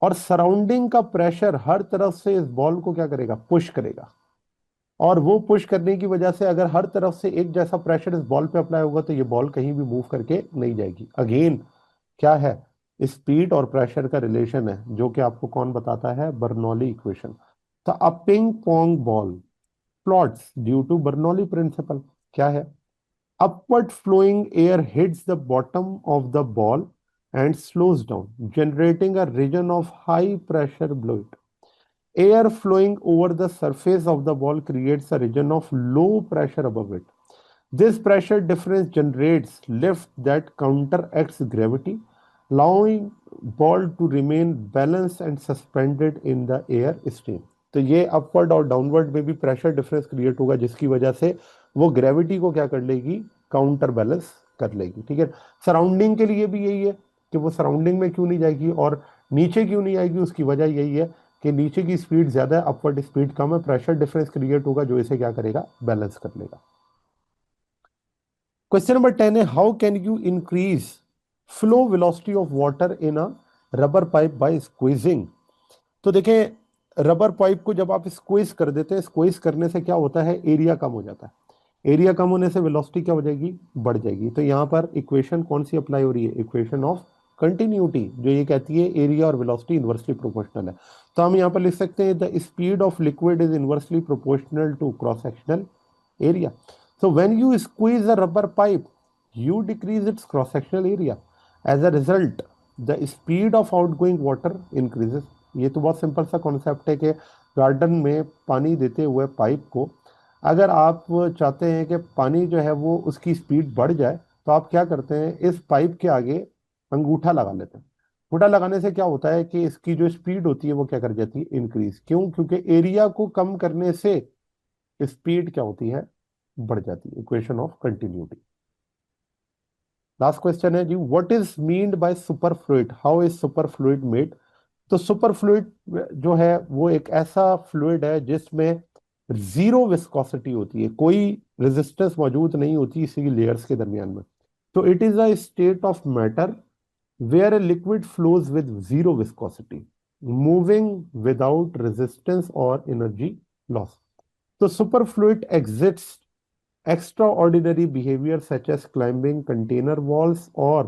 और सराउंडिंग का प्रेशर हर तरफ से इस बॉल को क्या करेगा, पुश करेगा। और वो पुश करने की वजह से अगर हर तरफ से एक जैसा प्रेशर इस बॉल पे अप्लाई होगा तो ये बॉल कहीं भी मूव करके नहीं जाएगी। अगेन क्या है, स्पीड और प्रेशर का रिलेशन है, जो कि आपको कौन बताता है, बर्नौली इक्वेशन। तो a ping pong ball floats due to Bernoulli principle. क्या है, upward flowing air hits the bottom of the ball and slows down, generating a region of high pressure below it. Air flowing over the surface of the ball creates a region of low pressure above it. This pressure difference generates lift that counteracts gravity, allowing ball to remain balanced and suspended in the air stream. तो ये upward और downward में भी pressure difference create होगा, जिसकी वजह से वो ग्रेविटी को क्या कर लेगी, काउंटर बैलेंस कर लेगी। ठीक है, सराउंडिंग के लिए भी यही है कि वो सराउंडिंग में क्यों नहीं जाएगी और नीचे क्यों नहीं आएगी, उसकी वजह यही है कि नीचे की स्पीड ज्यादा है, अपवर्ड स्पीड कम है, प्रेशर डिफरेंस क्रिएट होगा जो इसे क्या करेगा, बैलेंस कर लेगा। क्वेश्चन नंबर 10 है, how can you increase flow velocity of water in a rubber pipe by squeezing. तो देखें, रबर पाइप को जब आप स्क्वीज कर देते हैं, स्क्वीज करने से क्या होता है, एरिया कम हो जाता है। एरिया कम होने से वेलोसिटी क्या हो जाएगी, बढ़ जाएगी। तो यहाँ पर इक्वेशन कौन सी अप्लाई हो रही है, इक्वेशन ऑफ कंटिन्यूटी, जो ये कहती है एरिया और वेलोसिटी इनवर्सली प्रोपोर्शनल है। तो हम यहाँ पर लिख सकते हैं the speed of liquid is inversely proportional to cross sectional area. So when you squeeze a rubber pipe, you decrease its cross-sectional area. As a result, the speed of outgoing water increases. ये तो बहुत simple सा concept है कि garden में पानी देते हुए पाइप को अगर आप चाहते हैं कि पानी जो है वो उसकी स्पीड बढ़ जाए, तो आप क्या करते हैं, इस पाइप के आगे अंगूठा लगा लेते हैं। अंगूठा लगाने से क्या होता है कि इसकी जो स्पीड होती है वो क्या कर जाती है, इंक्रीज। क्यों, क्योंकि एरिया को कम करने से स्पीड क्या होती है, बढ़ जाती है। Equation of continuity. Last question है जी, what is meant by superfluid, how is superfluid made. तो सुपर फ्लूइड जो है वो एक ऐसा फ्लूइड है जिसमें जीरो विस्कोसिटी होती है, कोई रेजिस्टेंस मौजूद नहीं होती इसी लेयर्स के दरमियान में। तो it is a state of matter where a liquid flows with zero viscosity, moving without resistance or energy loss. तो superfluid exhibits extraordinary behavior such as climbing container walls or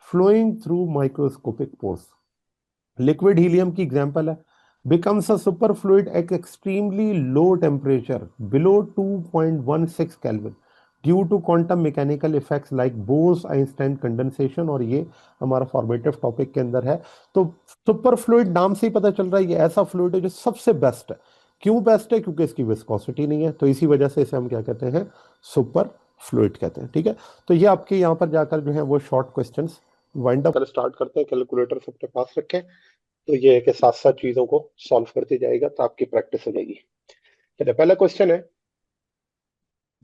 flowing through microscopic pores. Liquid helium की example है, becomes a superfluid at extremely low temperature below 2.16 Kelvin due to quantum mechanical effects like Bose-Einstein condensation। और ये हमारा formative topic के अंदर है। तो super fluid नाम से ही पता चल रहा है ये ऐसा फ्लूइड है जो सबसे बेस्ट है। क्यों बेस्ट है, क्योंकि इसकी विस्कोसिटी नहीं है, तो इसी वजह से इसे हम क्या कहते हैं, सुपर फ्लूइड कहते हैं। ठीक है, तो ये आपके यहाँ पर जाकर जो है वो short questions wind up start करते हैं। कैलकुलेटर सबके पास रखें, तो ये है कि साथ साथ चीजों को सॉल्व करते जाएगा तो आपकी प्रैक्टिस हो जाएगी। चलिए, पहला क्वेश्चन है,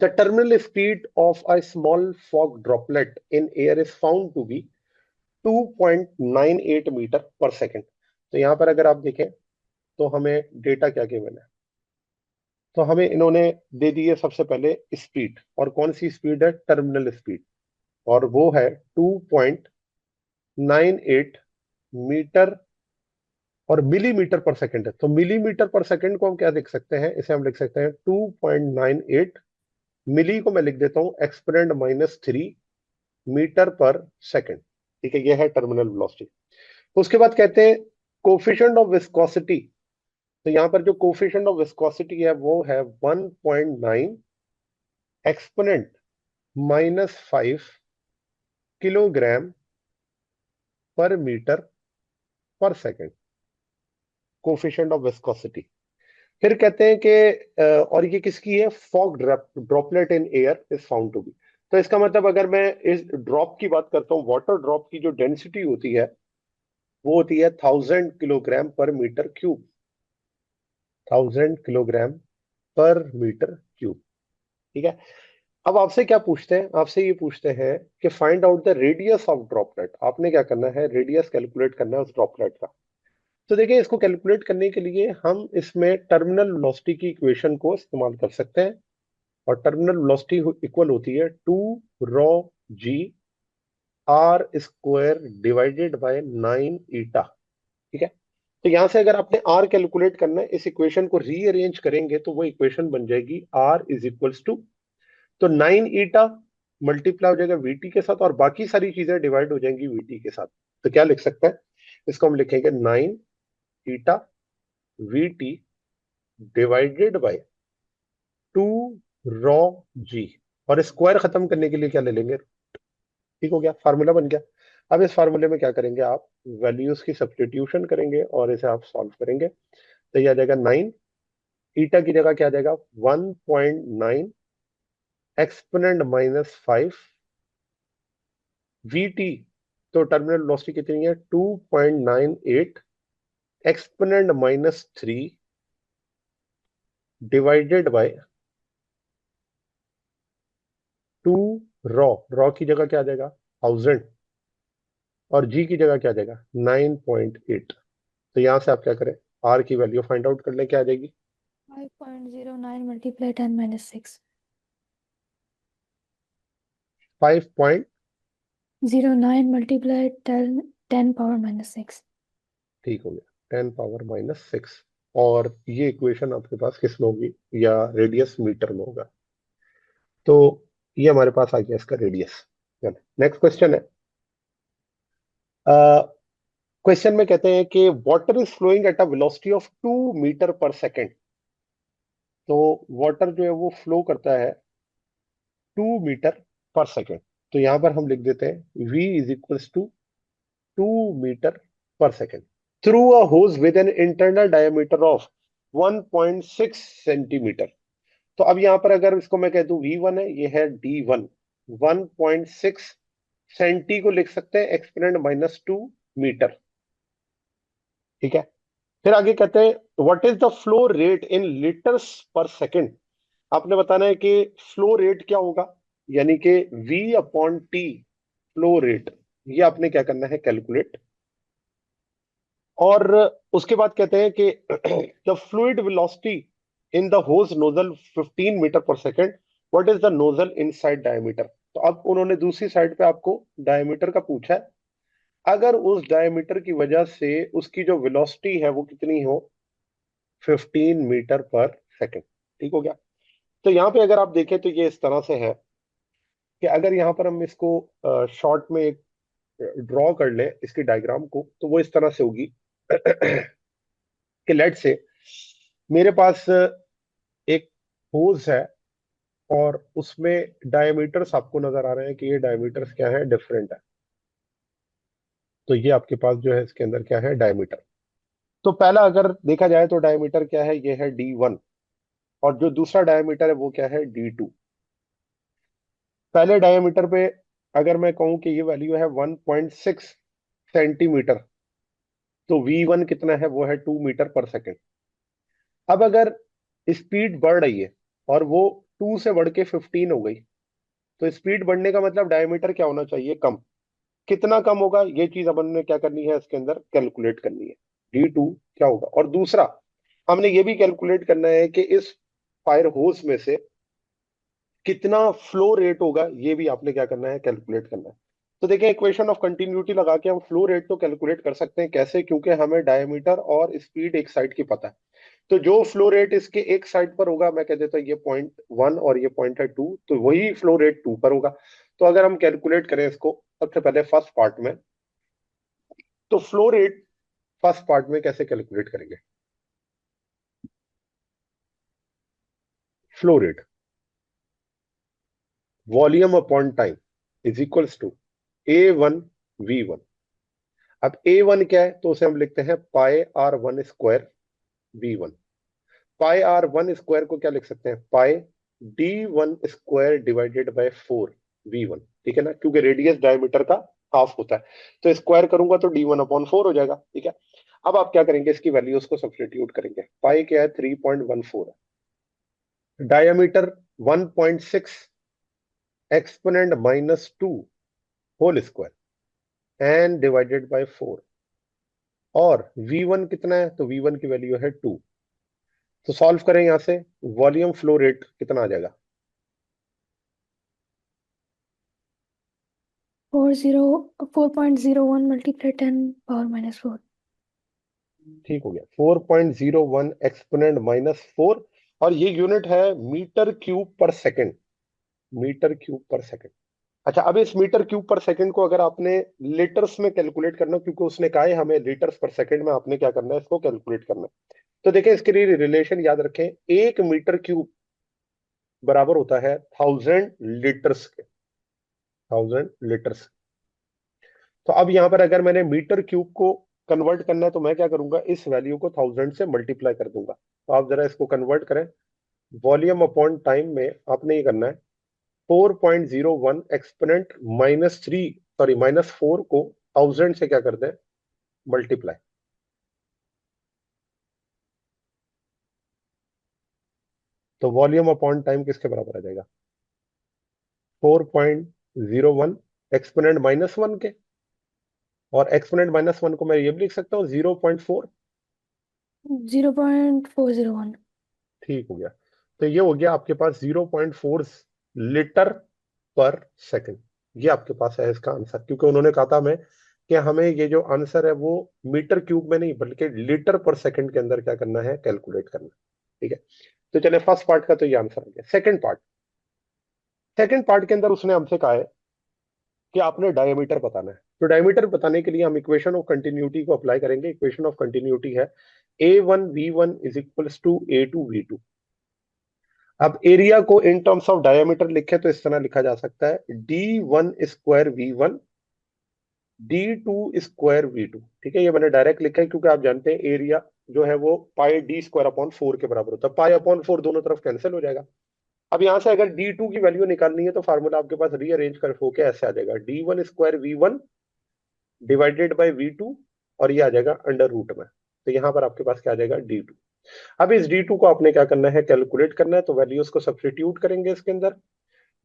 the terminal speed of a small fog droplet in air is found to be 2.98 metre per second. तो यहाँ पर अगर आप देखें तो हमें डेटा क्या गिवन है, तो हमें इन्होंने दे दी है सबसे पहले स्पीड, और कौन सी स्पीड है, टर्मिनल स्पीड, और वो है 2.98 मीटर और मिलीमीटर पर सेकंड है। तो मिलीमीटर पर सेकंड को हम क्या लिख सकते हैं, इसे हम लिख सकते हैं 2.98 मिली को मैं लिख देता हूं एक्सपोनेंट -3 मीटर पर सेकंड। ठीक है, यह है टर्मिनल वेलोसिटी। उसके बाद कहते हैं कोफिशिएंट ऑफ विस्कोसिटी। तो यहां पर जो कोफिशिएंट ऑफ विस्कोसिटी है वो है 1.9 exponent -5 kilogram per metre per second, coefficient of viscosity. फिर कहते हैं कि और ये किसकी है, fog droplet in air is found to be. तो इसका मतलब अगर मैं इस ड्रॉप की बात करता हूँ, वाटर ड्रॉप की जो डेंसिटी होती है वो होती है 1000 kilogram per metre cube, 1000 kilogram per metre cube. ठीक है, अब आपसे क्या पूछते हैं, आपसे ये पूछते हैं कि find out the radius of droplet. आपने क्या करना है, रेडियस कैलकुलेट करना है उस ड्रॉपलेट का। तो देखिए, इसको कैलकुलेट करने के लिए हम इसमें टर्मिनल वेलोसिटी की इक्वेशन को इस्तेमाल कर सकते हैं। और टर्मिनल वेलोसिटी इक्वल होती है 2 ρg r square divided by 9 eta. ठीक है। तो यहां से अगर आपने आर कैलकुलेट करना है, इस इक्वेशन को रीअरेंज करेंगे तो वो इक्वेशन बन जाएगी आर इज इक्वल्स टू, तो 9 ईटा मल्टीप्लाई हो जाएगा वीटी के साथ और बाकी सारी चीजें डिवाइड हो जाएंगी वीटी के साथ। तो क्या लिख सकते हैं, इसको हम लिखेंगे 9 ईटा वीटी डिवाइडेड बाय 2 ρg। और स्क्वायर खत्म करने के लिए क्या ले लेंगे, ठीक हो गया, फार्मूला बन गया। अब इस फार्मूले में क्या करेंगे आप, वैल्यूज की सब्स्टिट्यूशन करेंगे और इसे आप सॉल्व करेंगे। तो ये आ जाएगा 9, ईटा की जगह क्या आ जाएगा 1.9 एक्सपोनेंट -5 वीटी। तो टर्मिनल वेलोसिटी कितनी है 2.98 एक्सपोनेंट -3 डिवाइडेड बाय 2 ρ की जगह क्या आ जाएगा 1000 और जी की जगह क्या आ जाएगा 9.8। तो यहां से आप क्या करें, आर की वैल्यू फाइंड आउट कर लें, क्या आ जाएगी 5.09 multiply 10 - 6. 5. 09 multiply 10 power -6. ठीक हो गया 10 पावर -6। और ये इक्वेशन आपके पास किस में होगी, या रेडियस मीटर में होगा। तो ये हमारे पास आ गया इसका रेडियस। नेक्स्ट क्वेश्चन है, क्वेश्चन में कहते हैं कि water is flowing at a velocity of 2 metre per second. तो वाटर जो है वो फ्लो करता है 2 मीटर पर सेकेंड। तो यहां पर हम लिख देते हैं v is equals to 2 metre per second through a hose with an internal diameter of 1.6 centimetre. तो अब यहां पर अगर इसको मैं कह दूं v1 है, ये है d1, 1.6 सेंटी को लिख सकते हैं एक्सपोनेंट -2 मीटर। ठीक है। फिर आगे कहते हैं what is the flow rate in litres पर सेकेंड। आपने बताना है कि फ्लो रेट क्या होगा, यानी कि v upon T flow rate, ये आपने क्या करना है कैलकुलेट। और उसके बाद कहते हैं कि the fluid velocity in the hose nozzle 15 metre per second, what is the nozzle inside diameter. तो अब उन्होंने दूसरी साइड पे आपको डायमीटर का पूछा है। अगर उस डायमीटर की वजह से उसकी जो वेलोसिटी है वो कितनी हो 15 मीटर पर सेकेंड। ठीक हो गया। तो यहाँ पे अगर आप देखें तो ये इस तरह से है कि अगर यहाँ पर हम इसको शॉर्ट में एक ड्रॉ कर लें इसकी डायग्राम को, तो वो इस तरह से होगी कि लेट से मेरे पास एक होज है और उसमें डायमीटर्स आपको नजर आ रहे हैं कि ये डायमीटर्स क्या है, डिफरेंट है। तो ये आपके पास जो है इसके अंदर क्या है डायमीटर। तो पहला अगर देखा जाए तो डायमीटर क्या है, ये है d1। और जो दूसरा डायमीटर है वो क्या है d2। पहले डायमीटर पे अगर मैं कहूं कि ये वैल्यू है 1.6 सेंटीमीटर, तो v1 कितना है, वो है 2 मीटर पर सेकेंड। अब अगर स्पीड बढ़ रही है और वो 2 से बढ़ के 15 हो गई, तो स्पीड बढ़ने का मतलब डायमीटर क्या होना चाहिए, कम। कितना कम होगा, ये चीज अपन ने क्या करनी है इसके अंदर कैलकुलेट करनी है, d2 क्या होगा। और दूसरा हमने ये भी कैलकुलेट करना है कि इस फायर होस में से कितना फ्लो रेट होगा, ये भी आपने क्या करना है कैलकुलेट करना है। तो देखिए, इक्वेशन ऑफ कंटिन्यूटी लगा के हम फ्लो रेट तो कैलकुलेट कर सकते हैं, कैसे, क्योंकि हमें डायमीटर और स्पीड एक साइड की पता है। तो जो फ्लो रेट इसके एक साइड पर होगा, मैं कह देता हूँ ये पॉइंट 1 और ये पॉइंट है 2, तो वही फ्लो रेट 2 पर होगा। तो अगर हम कैलकुलेट करें इसको सबसे पहले फर्स्ट पार्ट में, तो फ्लो रेट फर्स्ट पार्ट में कैसे कैलकुलेट करेंगे, flow rate volume upon time is equals to A1 V1। अब A1 क्या है, तो उसे हम लिखते हैं πr1 square V1। πr1 square को क्या लिख सकते हैं, πd1 square divided bye 4V1। ठीक है ना, क्योंकि रेडियस डायमीटर का हाफ होता है। तो स्क्वायर करूंगा तो d1/4 हो जाएगा। ठीक है। अब आप क्या करेंगे, इसकी वैल्यूज को सब्स्टिट्यूट करेंगे। पाई क्या है 3.14 है, diameter 1.6 exponent -2 whole square and divided by 4। और V1 कितना है, तो V1 की वैल्यू है 2। तो सॉल्व करें यहां से, वॉल्यूम फ्लो रेट कितना आ जाएगा? 4.01 मल्टीप्लाई 10⁻⁴। ठीक हो गया, 4.01 एक्सपोनेंट -4। और ये यूनिट है मीटर क्यूब पर सेकंड। मीटर क्यूब पर सेकंड। अच्छा, अब इस मीटर क्यूब पर सेकंड को अगर आपने लीटर्स में कैलकुलेट करना, क्योंकि उसने कहा है हमें लीटर्स पर सेकंड में, आपने क्या करना है, इसको कैलकुलेट करना है। तो देखें, इसके लिए रिलेशन याद रखें, 1 मीटर क्यूब बराबर होता है 1000 लीटर्स के। 1000 लीटर्स। तो अब यहां पर अगर मैंने मीटर क्यूब को कन्वर्ट करना है, तो मैं क्या करूंगा, इस वैल्यू को 1000 से मल्टीप्लाई कर दूंगा। तो आप जरा इसको कन्वर्ट करें, वॉल्यूम अपॉन टाइम में आपने ये करना है, 4.01 एक्सपोनेंट -3, सॉरी -4 को 1000 से क्या कर दें, मल्टीप्लाई। तो वॉल्यूम अपॉन टाइम किसके बराबर आ जाएगा? 4.01 एक्सपोनेंट -1 के। और एक्सपोनेंट -1 को मैं ये भी लिख सकता हूँ 0.4। 0.401। ठीक हो गया। तो ये हो गया आपके पास 0.4 लीटर पर सेकंड। ये आपके पास है इसका आंसर, क्योंकि उन्होंने कहा था हमें कि हमें ये जो आंसर है वो मीटर क्यूब में नहीं बल्कि लीटर पर सेकंड के अंदर क्या करना है, कैलकुलेट करना है। ठीक है। तो चले, फर्स्ट पार्ट का तो ये आंसर हो गया। Second part. सेकंड पार्ट के अंदर उसने हमसे कहा है कि आपने डायमीटर बताना है। तो डायमीटर बताने के लिए हम इक्वेशन ऑफ कंटिन्यूटी को अप्लाई करेंगे। इक्वेशन ऑफ कंटिन्यूटी है A1V1 is equals to A2V2। अब एरिया को इन टर्म्स ऑफ डायमीटर लिखे तो इस तरह लिखा जा सकता है D1 square V1 D2 square V2। ठीक है, ये मैंने डायरेक्ट लिखा है क्योंकि आप जानते हैं एरिया जो है वो पाई D² अपॉन 4 के बराबर होता है। पाई अपॉन 4 दोनों तरफ कैंसिल हो जाएगा। अब यहां से अगर D2 की वैल्यू निकालनी है तो फार्मूला आपके पास रीअरेंज कर होके ऐसे आ जाएगा, D1 square V1 divided by V2, और ये आ जाएगा अंडर रूट में। तो यहां पर आपके पास क्या आ जाएगा, D2। अब इस D2 को आपने क्या करना है, कैलकुलेट करना है। तो वैल्यूज को सब्स्टिट्यूट करेंगे इसके अंदर।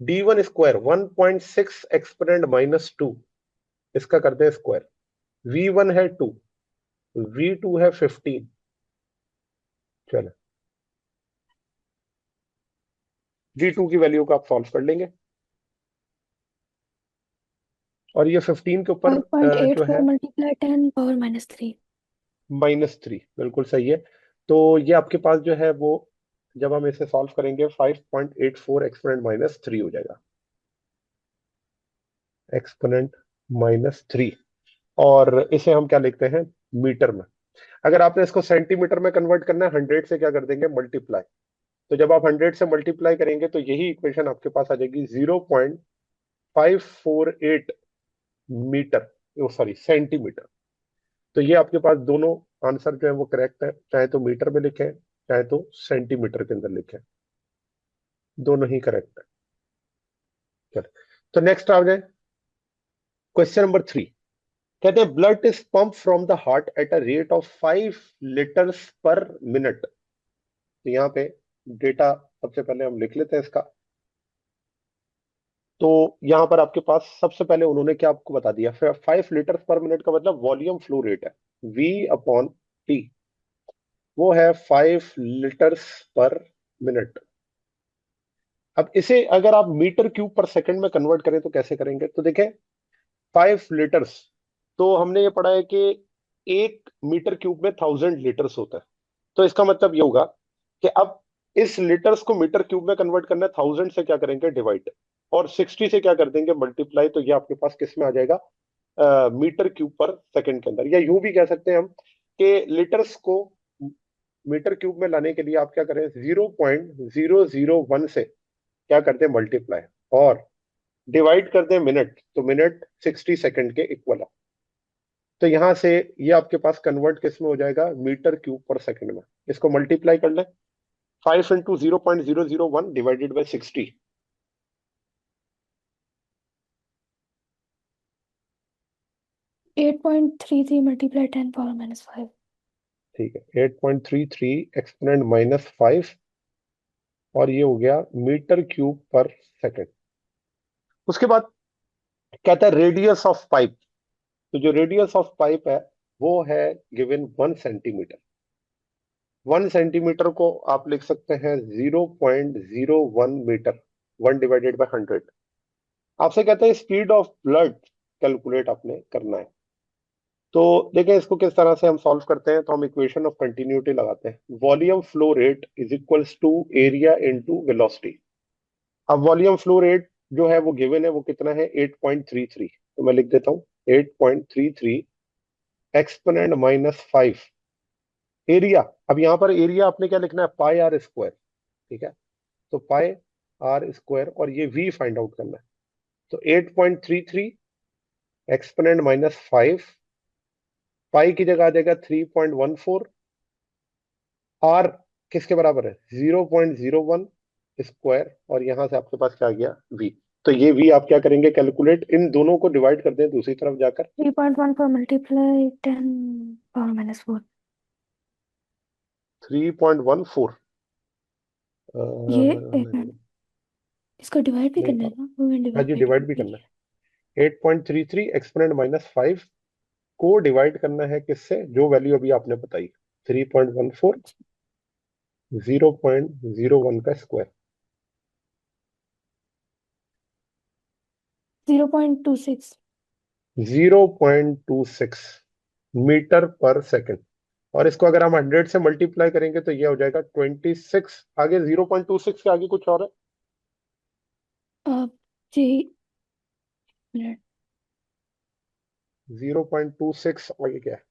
D1 स्क्वायर 1.6 एक्सपोनेंट -2, इसका करते हैं स्क्वायर। V1 है 2, V2 है 15। चलो, D2 की वैल्यू को आप सॉल्व कर लेंगे, और ये 15 के ऊपर जो 5.84 है मल्टीप्लाई 10⁻³ -3, बिल्कुल सही है। तो ये आपके पास जो है वो, जब हम इसे सॉल्व करेंगे, 5.84 एक्सपोनेंट -3 हो जाएगा। एक्सपोनेंट -3। और इसे हम क्या लिखते हैं, मीटर में। अगर आपने इसको सेंटीमीटर में कन्वर्ट करना है, 100 से क्या कर देंगे, मल्टीप्लाई। तो जब आप 100 से मल्टीप्लाई करेंगे तो यही इक्वेशन आपके पास आ जाएगी, 0.548 मीटर, सॉरी सेंटीमीटर। तो ये आपके पास दोनों आंसर जो है वो करेक्ट है, चाहे तो मीटर में लिखें चाहे तो सेंटीमीटर के अंदर लिखें, दोनों ही करेक्ट है। चलो, तो नेक्स्ट आ जाए, क्वेश्चन नंबर 3। कहते हैं blood is pump from the heart at a rate of 5 litres पर मिनट। तो यहाँ पे डेटा सबसे पहले हम लिख लेते हैं इसका। तो यहाँ पर आपके पास सबसे पहले उन्होंने क्या आपको बता दिया, 5 लीटर्स पर मिनट का मतलब वॉल्यूम फ्लो रेट है, V/T। वो है 5 लीटर्स पर मिनट। अब इसे अगर आप मीटर क्यूब पर सेकंड में कन्वर्ट करें तो कैसे करेंगे, तो देखें, 5 लीटर्स, तो हमने ये पढ़ा है कि 1 मीटर क्यूब में 1000 लीटर्स होता है। तो इसका मतलब ये होगा कि अब इस लीटर्स को मीटर क्यूब में कन्वर्ट करना है, 1000 से क्या करेंगे, डिवाइड, और 60 से क्या कर देंगे, मल्टीप्लाई। तो ये आपके पास किस में आ जाएगा, मीटर क्यूब पर सेकंड के अंदर। या यूं भी कह सकते हैं हम कि लीटर्स को मीटर क्यूब में लाने के लिए आप क्या करें, 0.001 से क्या करते हैं, मल्टीप्लाई, और डिवाइड कर दें मिनट, तो मिनट 60 सेकंड के इक्वल है। तो यहां से ये आपके पास कन्वर्ट किस में हो जाएगा, मीटर क्यूब पर सेकंड में। इसको मल्टीप्लाई कर लें, 5 × 0.001 डिवाइडेड बाई 60। 8.33 मल्टीप्लाई 10⁻⁵। ठीक है, 8.33 एक्सपोनेंट -5, और ये हो गया मीटर क्यूब पर सेकंड। उसके बाद कहता है रेडियस ऑफ पाइप। तो जो रेडियस ऑफ पाइप है वो है गिवन 1 सेंटीमीटर। 1 सेंटीमीटर को आप लिख सकते हैं 0.01 मीटर। 1/100। आपसे कहते हैं स्पीड ऑफ ब्लड कैलकुलेट आपने करना है। तो देखें इसको किस तरह से हम सॉल्व करते हैं। तो हम इक्वेशन ऑफ कंटिन्यूटी लगाते हैं। Volume flow rate is equals to area into velocity. अब वॉल्यूम फ्लो रेट जो है वो गिवन है, वो कितना है 8.33। तो मैं लिख देता हूँ 8.33 एक्सपोनेंट -5 एरिया। अब यहाँ पर एरिया आपने क्या लिखना है, पाई आर स्क्वायर। ठीक है, तो पाई आर स्क्वायर और ये वी फाइंड आउट करना है। तो 8.33 एक्सपोनेंट -5, पाई की जगह आ जाएगा 3.14। आर किसके बराबर है 0.01 स्क्वायर, और यहां से आपके पास क्या आ गया वी। तो ये वी आप क्या करेंगे कैलकुलेट, इन दोनों को डिवाइड कर दें दूसरी तरफ जाकर। 3.14 मल्टीप्लाई 10 पावर -4। 3.14। ये एक मिनट, इसको डिवाइड भी नहीं, करना है ना, वो मैंने हाँ डिवाइड जी नहीं डिवाइड किया, भी ठीक करना है। है। 8.33 एक्सपोनेंट -5 को डिवाइड करना है किससे, जो वैल्यू अभी आपने बताई 3.14, 0.01 का स्क्वायर। 0.26। 0.26 metre per second. और इसको अगर हम 100 से मल्टीप्लाई करेंगे तो ये हो जाएगा 26। आगे 0.26 के आगे कुछ और है। अब जी मिनट, 0.26 आगे क्या है।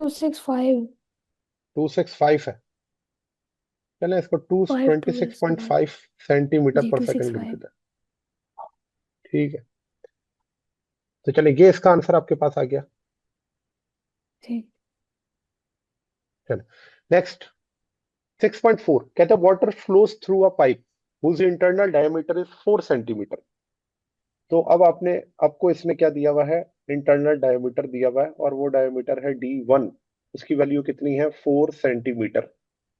0.265। 265 है। चले इसको टू 52 ट्वेंटी है सिक्स उसके पॉइंट बाद। फाइव सेंटीमीटर जी पर टू सिक्स सेकंड लिख फाइव देते हैं। ठीक है, तो चलिए ये इसका आंसर आपके पास आ गया। ठीक। चलो नेक्स्ट 6.4 कहते हैं water flows through a pipe whose internal diameter is 4 centimetre. तो अब आपने, आपको इसने क्या दिया हुआ है, इंटरनल डायमीटर दिया हुआ है और वो डायमीटर है D1। उसकी वैल्यू कितनी है 4 सेंटीमीटर।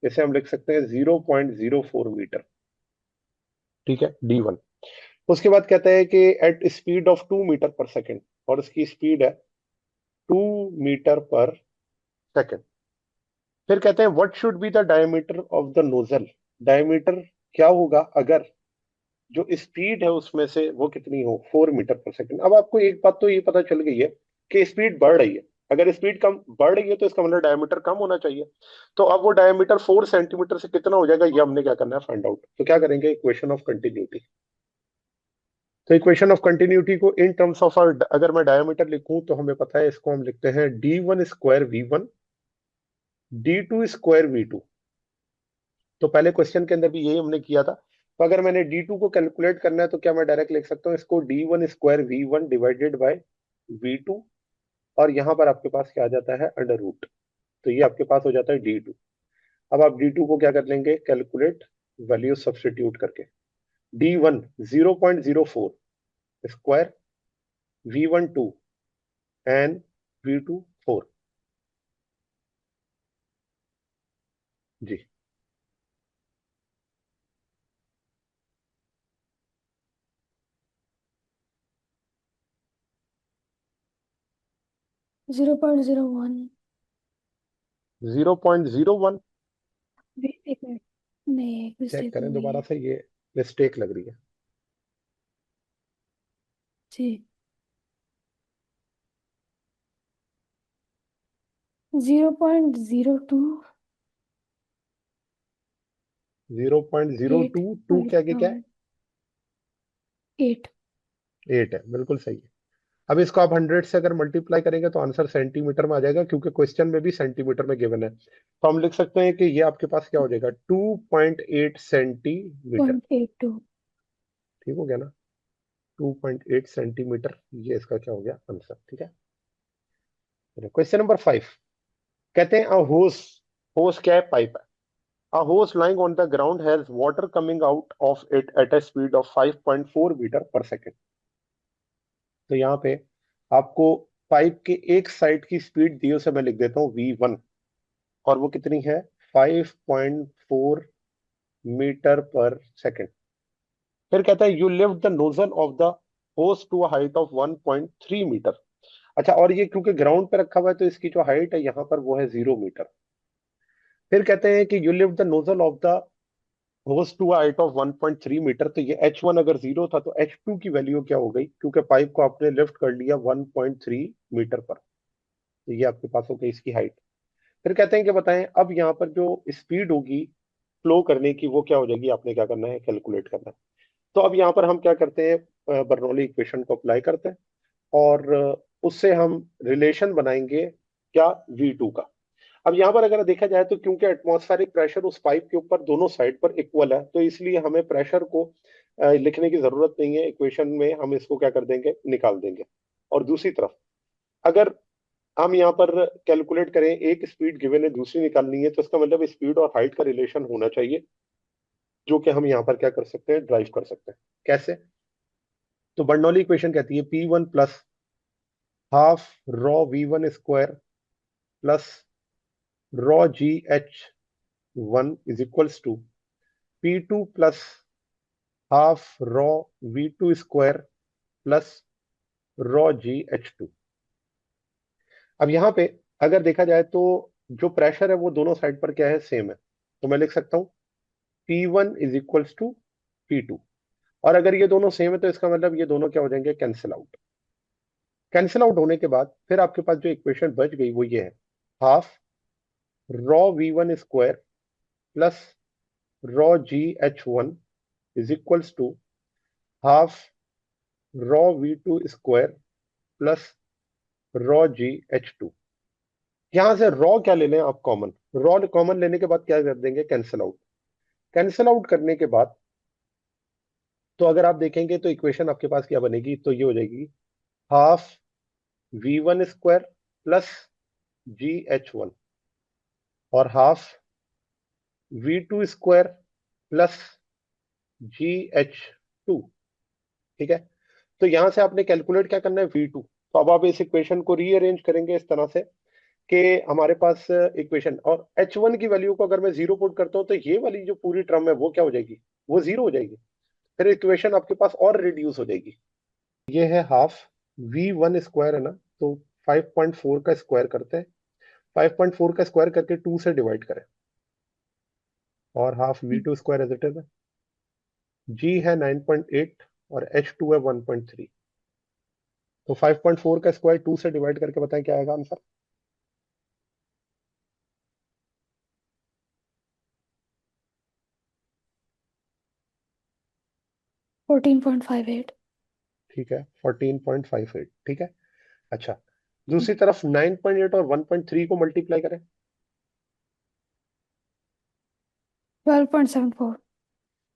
इसे हम लिख सकते हैं 0.04 मीटर। ठीक है D1। उसके बाद कहता है कि at speed of 2 metre per second, और उसकी स्पीड है 2 मीटर पर सेकेंड। फिर कहते हैं what should be the diameter of the nozzle. Diameter क्या होगा अगर जो स्पीड है उसमें से वो कितनी हो 4 मीटर पर सेकेंड। अब आपको एक बात तो ये पता चल गई है कि स्पीड बढ़ रही है। अगर स्पीड कम बढ़ रही है तो इसका मतलब डायमीटर कम होना चाहिए। तो अब वो डायमीटर 4 सेंटीमीटर से कितना हो जाएगा, ये हमने क्या करना है फाइंड आउट। तो क्या करेंगे, इक्वेशन ऑफ कंटिन्यूटी। तो इक्वेशन ऑफ कंटिन्यूटी को इन टर्म्स ऑफ, अगर मैं डायमीटर लिखूं तो हमें पता है इसको हम लिखते हैं D1 square V1, D2 square V2। तो पहले क्वेश्चन के अंदर भी यही हमने किया था। तो अगर मैंने D2 को कैलकुलेट करना है तो क्या मैं डायरेक्ट लिख सकता हूँ इसको D1 square V1 divided by V2। और यहाँ पर आपके पास क्या आ जाता है अंडर रूट। तो ये आपके पास हो जाता है D2। अब आप D2 को क्या कर लेंगे कैलकुलेट, वैल्यू सब्सटीट्यूट करके। D1 0.04 square, V1 2 and V2 4। जी 0.01। 0.01। एक मिनट, नहीं एक चेक मिस्टेक हो करें गई दोबारा है। से, ये मिस्टेक लग रही है। जी 0.02 8 0.022 और के आगे क्या है 8। 8 है, बिल्कुल सही है। अब इसको आप 100 से अगर मल्टीप्लाई करेंगे तो आंसर सेंटीमीटर में आ जाएगा, क्योंकि क्वेश्चन में भी सेंटीमीटर में गिवन है। तो हम लिख सकते हैं कि ये आपके पास क्या हो जाएगा 2.8 सेंटीमीटर। 0.82। ठीक हो गया ना, 2.8 सेंटीमीटर, ये इसका क्या हो गया आंसर। ठीक है, क्वेश्चन नंबर 5 कहते हैं अ होस, होस क्या है, पाइप है। A hose lying on the ground has water coming out of it at a speed of 5.4 meter per second. तो यहाँ पे आपको पाइप के एक साइड की स्पीड दी, उसे मैं लिख देता हूँ V1, और वो कितनी है 5.4 मीटर पर सेकेंड। फिर कहता है you lift the nozzle of the hose to a height of 1.3 metre. अच्छा, और ये क्योंकि ग्राउंड पे रखा हुआ है तो इसकी जो हाइट है यहाँ पर वो है 0 मीटर। फिर कहते हैं कि you lift the nozzle of the hose to height of 1.3 metre. तो ये H1 अगर 0 था तो H2 की वैल्यू क्या हो गई, क्योंकि पाइप को आपने लिफ्ट कर लिया 1.3 मीटर पर। तो ये आपके पास हो गई इसकी हाइट। फिर कहते हैं कि बताएं अब यहाँ पर जो स्पीड होगी फ्लो करने की वो क्या हो जाएगी, आपने क्या करना है, कैलकुलेट करना है। तो अब यहाँ पर हम क्या करते हैं, बर्नौली इक्वेशन को अप्लाई करते हैं, और उससे हम रिलेशन बनाएंगे क्या, V2 का। अब यहाँ पर अगर देखा जाए तो क्योंकि एटमॉस्फेरिक प्रेशर उस पाइप के ऊपर दोनों साइड पर इक्वल है, तो इसलिए हमें प्रेशर को लिखने की जरूरत नहीं है इक्वेशन में, हम इसको क्या कर देंगे, निकाल देंगे। और दूसरी तरफ अगर हम यहाँ पर कैलकुलेट करें, एक स्पीड गिवन है, दूसरी निकालनी है, तो इसका मतलब स्पीड और हाइट का रिलेशन होना चाहिए, जो कि हम यहाँ पर क्या कर सकते हैं, ड्राइव कर सकते हैं। कैसे? तो बर्नौली इक्वेशन कहती है P1 plus half rho V1 square plus rho GH1 is equals to P2 plus half rho V2 square plus rho GH2। अब यहाँ पे अगर देखा जाए तो जो प्रेशर है वो दोनों साइड पर क्या है, सेम है। तो मैं लिख सकता हूँ P1 is equals to P2। और अगर ये दोनों सेम है तो इसका मतलब ये दोनों क्या हो जाएंगे, कैंसिल आउट। कैंसिल आउट होने के बाद फिर आपके पास जो इक्वेशन बच गई वो ये है, half rho V1 square plus rho GH1 is equals to half rho V2 square plus rho GH2। यहां से रॉ क्या ले लें आप, कॉमन। रॉ कॉमन लेने के बाद क्या कर देंगे, कैंसिल आउट। कैंसिल आउट करने के बाद तो अगर आप देखेंगे तो इक्वेशन आपके पास क्या बनेगी, तो ये हो जाएगी half V1 square plus GH1 और half V2 square plus GH2। ठीक है, तो यहां से आपने कैलकुलेट क्या करना है, V2। तो अब आप इस इक्वेशन को रीअरेंज करेंगे इस तरह से कि हमारे पास इक्वेशन, और H1 की वैल्यू को अगर मैं 0 पुट करता हूं तो ये वाली जो पूरी टर्म है वो क्या हो जाएगी, वो 0 हो जाएगी। फिर इक्वेशन आपके पास और रिड्यूस हो जाएगी। ये है हाफ V1 स्क्वायर है ना, तो 5.4 का स्क्वायर करते हैं, 5.4 का स्क्वायर करके 2 से डिवाइड करें, और half V2 square as it is है। G है 9.8 और H2 है 1.3। तो 5.4 का स्क्वायर 2 से डिवाइड करके बताएं क्या आएगा आंसर। 14.58। ठीक है, 14.58। ठीक है। अच्छा, दूसरी तरफ 9.8 और 1.3 को मल्टीप्लाई करें। 12.74।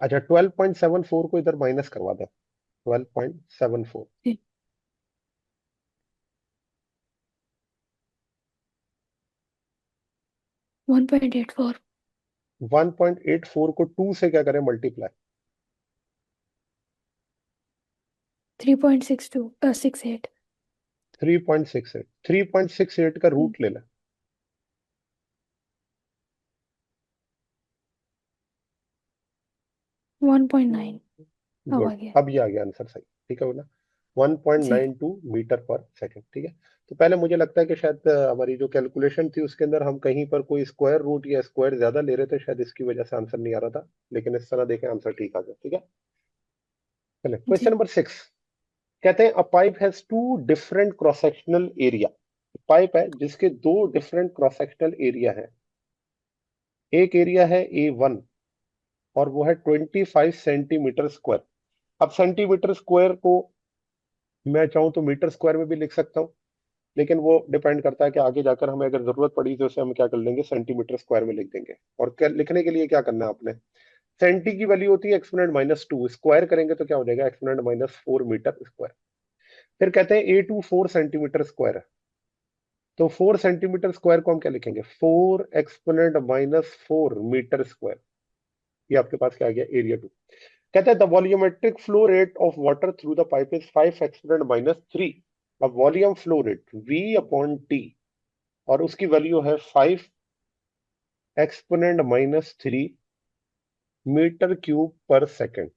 अच्छा, 12.74 को इधर माइनस करवा दें, 12.74। 1.84। 1.84 को 2 से क्या करें, मल्टीप्लाई। 3.62 68। 3.68, 3.68 का रूट ले लें। 1.9। अब गुड, आ गया। अब ये आ गया आंसर सही। ठीक है बोला, जी। 1.92 मीटर पर सेकंड। ठीक है, तो पहले मुझे लगता है कि शायद हमारी जो कैलकुलेशन थी उसके अंदर हम कहीं पर कोई स्क्वायर रूट या स्क्वायर ज्यादा ले रहे थे, शायद इसकी वजह से आंसर नहीं आ रहा था। लेकिन इस तरह देखें आंसर ठीक आ गया। ठीक है, चले क्वेश्चन जी। नंबर 6। कहते हैं a pipe has two different cross sectional area. Pipe है जिसके दो डिफरेंट क्रॉस सेक्शनल एरिया है। एक एरिया है A1 और वो है 25 सेंटीमीटर स्क्वायर। अब सेंटीमीटर स्क्वायर को मैं चाहूं तो मीटर स्क्वायर में भी लिख सकता हूँ, लेकिन वो डिपेंड करता है कि आगे जाकर हमें अगर जरूरत पड़ी तो उसे हम क्या कर लेंगे, सेंटीमीटर स्क्वायर में लिख देंगे। और लिखने के लिए क्या करना है आपने, सेंटी की वैल्यू होती है एक्सपोनेंट -2, स्क्वायर करेंगे तो क्या हो जाएगा, एक्सपोनेंट -4 मीटर स्क्वायर। फिर कहते हैं A2 4 सेंटीमीटर स्क्वायर है, तो 4 सेंटीमीटर स्क्वायर को हम क्या लिखेंगे, 4 एक्सपोनेंट -4 मीटर स्क्वायर। ये आपके पास क्या आ गया, एरिया 2। कहते हैं the volumetric flow rate of water through the pipe is 5 exponent minus 3। अब volume flow rate V upon T और उसकी वैल्यू है 5 एक्सपोनेंट माइनस 3 मीटर क्यूब पर सेकेंड।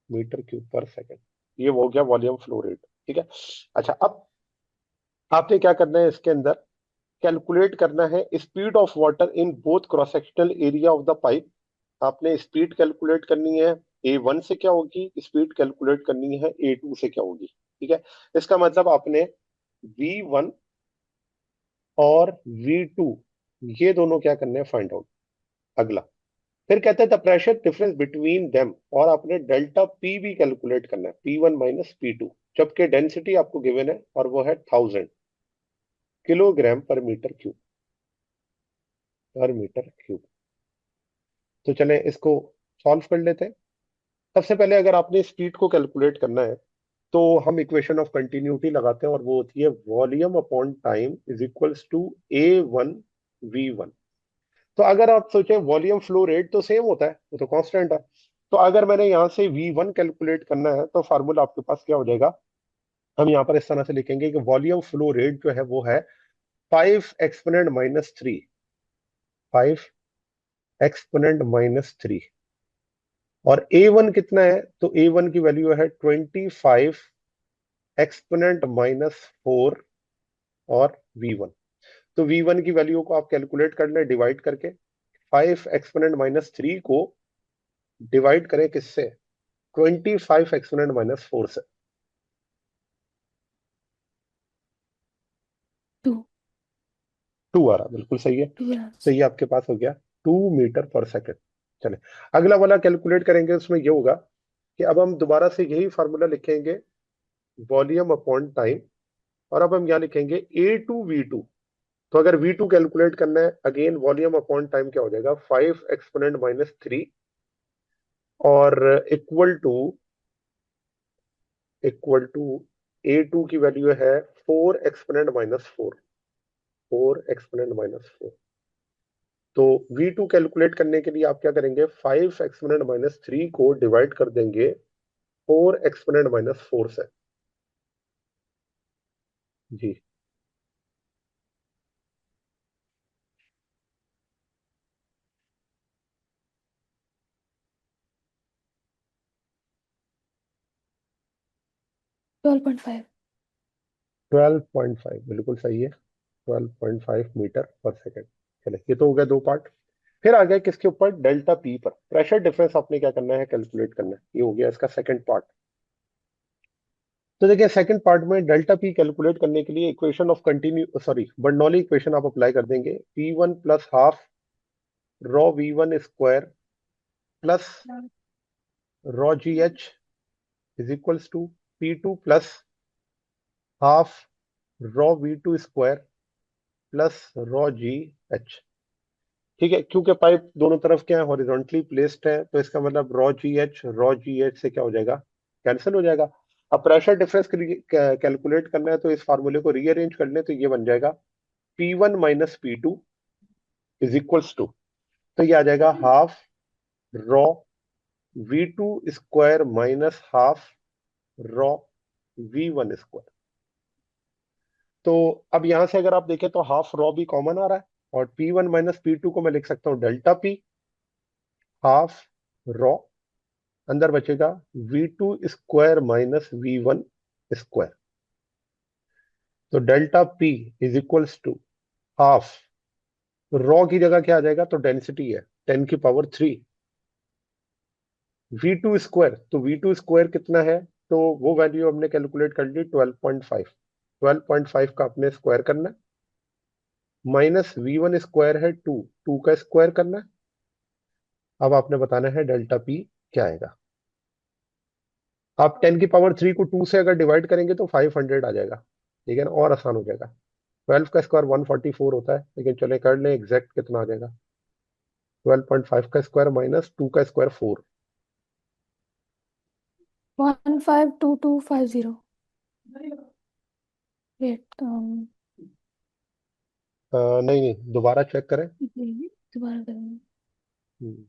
मीटर क्यूब पर सेकेंड, ये हो गया वॉल्यूम फ्लो रेट। ठीक है। अच्छा, अब आपने क्या करना है इसके अंदर, कैलकुलेट करना है speed of water in both cross sectional area of the pipe. आपने स्पीड कैलकुलेट करनी है, A1 से क्या होगी, स्पीड कैलकुलेट करनी है A2 से क्या होगी। ठीक है। इसका मतलब आपने V1 और V2 ये दोनों क्या करने हैं, फाइंड आउट। अगला फिर कहते हैं the pressure difference between them, और आपने डेल्टा पी भी कैलकुलेट करना है, P1 माइनस P2, जबकि डेंसिटी आपको गिवन है और वो है 1000 किलोग्राम पर मीटर क्यूब। पर मीटर क्यूब। तो चले इसको सॉल्व कर लेते हैं। सबसे पहले अगर आपने स्पीड को कैलकुलेट करना है तो हम इक्वेशन ऑफ कंटिन्यूटी लगाते हैं, और वो होती है volume upon time is equals to A1 V1। तो अगर आप सोचें वॉल्यूम फ्लो रेट तो सेम होता है, वो तो कांस्टेंट है। तो अगर मैंने यहाँ से V1 कैलकुलेट करना है तो फार्मूला आपके पास क्या हो जाएगा, हम यहाँ पर इस तरह से लिखेंगे कि वॉल्यूम फ्लो रेट जो है वो है 5 एक्सपोनेंट माइनस 3। 5 exponent minus 3। और A1 कितना है, तो A1 की वैल्यू है 25 एक्सपोनेंट माइनस 4। और V1, तो V1 की वैल्यू को आप कैलकुलेट कर लें डिवाइड करके। 5 एक्सपोनेंट माइनस 3 को डिवाइड करें किससे, 25 एक्सपोनेंट माइनस 4 से। 2। 2 आ रहा, बिल्कुल सही है। 2 तो ये आपके पास हो गया 2 मीटर पर सेकेंड। चले अगला वाला कैलकुलेट करेंगे, उसमें ये होगा कि अब हम दोबारा से यही फार्मूला लिखेंगे, वॉल्यूम अपॉन टाइम, और अब हम यहाँ लिखेंगे A2 V2। तो अगर V2 कैलकुलेट करना है, अगेन वॉल्यूम अपॉन टाइम क्या हो जाएगा, 5 एक्सपोनेंट माइनस 3, और इक्वल टू A2 की वैल्यू है 4 एक्सपोनेंट माइनस 4। 4 exponent minus 4। तो V2 कैलकुलेट करने के लिए आप क्या करेंगे, 5 एक्सपोनेंट माइनस 3 को डिवाइड कर देंगे 4 एक्सपोनेंट माइनस 4 से। जी। 12.5। 12.5 बिल्कुल सही है। 12.5 मीटर पर सेकेंड। चले ये तो हो गया दो पार्ट। फिर आ गया किसके ऊपर, डेल्टा पी पर प्रेशर डिफरेंस आपने क्या करना है, कैलकुलेट करना है। ये हो गया इसका सेकंड पार्ट। तो देखिए सेकंड पार्ट में डेल्टा पी कैलकुलेट करने के लिए equation of continue sorry Bernoulli equation आप अप्लाई कर देंगे। P1 plus half ρV1 square plus ρGH is equals to P2 plus half ρV2 square plus ρGH। ठीक है, क्योंकि पाइप दोनों तरफ क्या है, हॉरिजॉन्टली प्लेस्ड है, तो इसका मतलब ρGH से क्या हो जाएगा, कैंसिल हो जाएगा। अब प्रेशर डिफरेंस कैलकुलेट करना है, तो इस फार्मूले को रीअरेंज कर लें तो ये बन जाएगा P1 minus P2 is equals to, तो ये आ जाएगा half ρV2 square minus half ρV1 square. तो अब यहां से अगर आप देखें तो हाफ रॉ भी कॉमन आ रहा है, और P1 माइनस P2 को मैं लिख सकता हूँ डेल्टा पी, हाफ रॉ, अंदर बचेगा V2 square minus V1 square. तो delta P is equals to half, rho की जगह क्या आ जाएगा, तो डेंसिटी है 10 की पावर 3 V2 स्क्वायर। तो V2 स्क्वायर कितना है, तो वो वैल्यू हमने कैलकुलेट कर ली 12.5। 12.5 का आपने स्क्वायर करना है, माइनस V1 स्क्वायर है 2, 2 का स्क्वायर करना है। अब आपने बताना है डेल्टा पी क्या आएगा। आप 10 की पावर 3 को 2 से अगर डिवाइड करेंगे तो 500 आ जाएगा। ठीक है ना, और आसान हो जाएगा। 12 का स्क्वायर 144 होता है, लेकिन चले कर लें एग्जैक्ट कितना आ जाएगा, 12.5 का स्क्वायर माइनस 2 का स्क्वायर 4। 152250। वेट। नहीं नहीं, दोबारा चेक करें। दोबारा करेंगे। हम्म,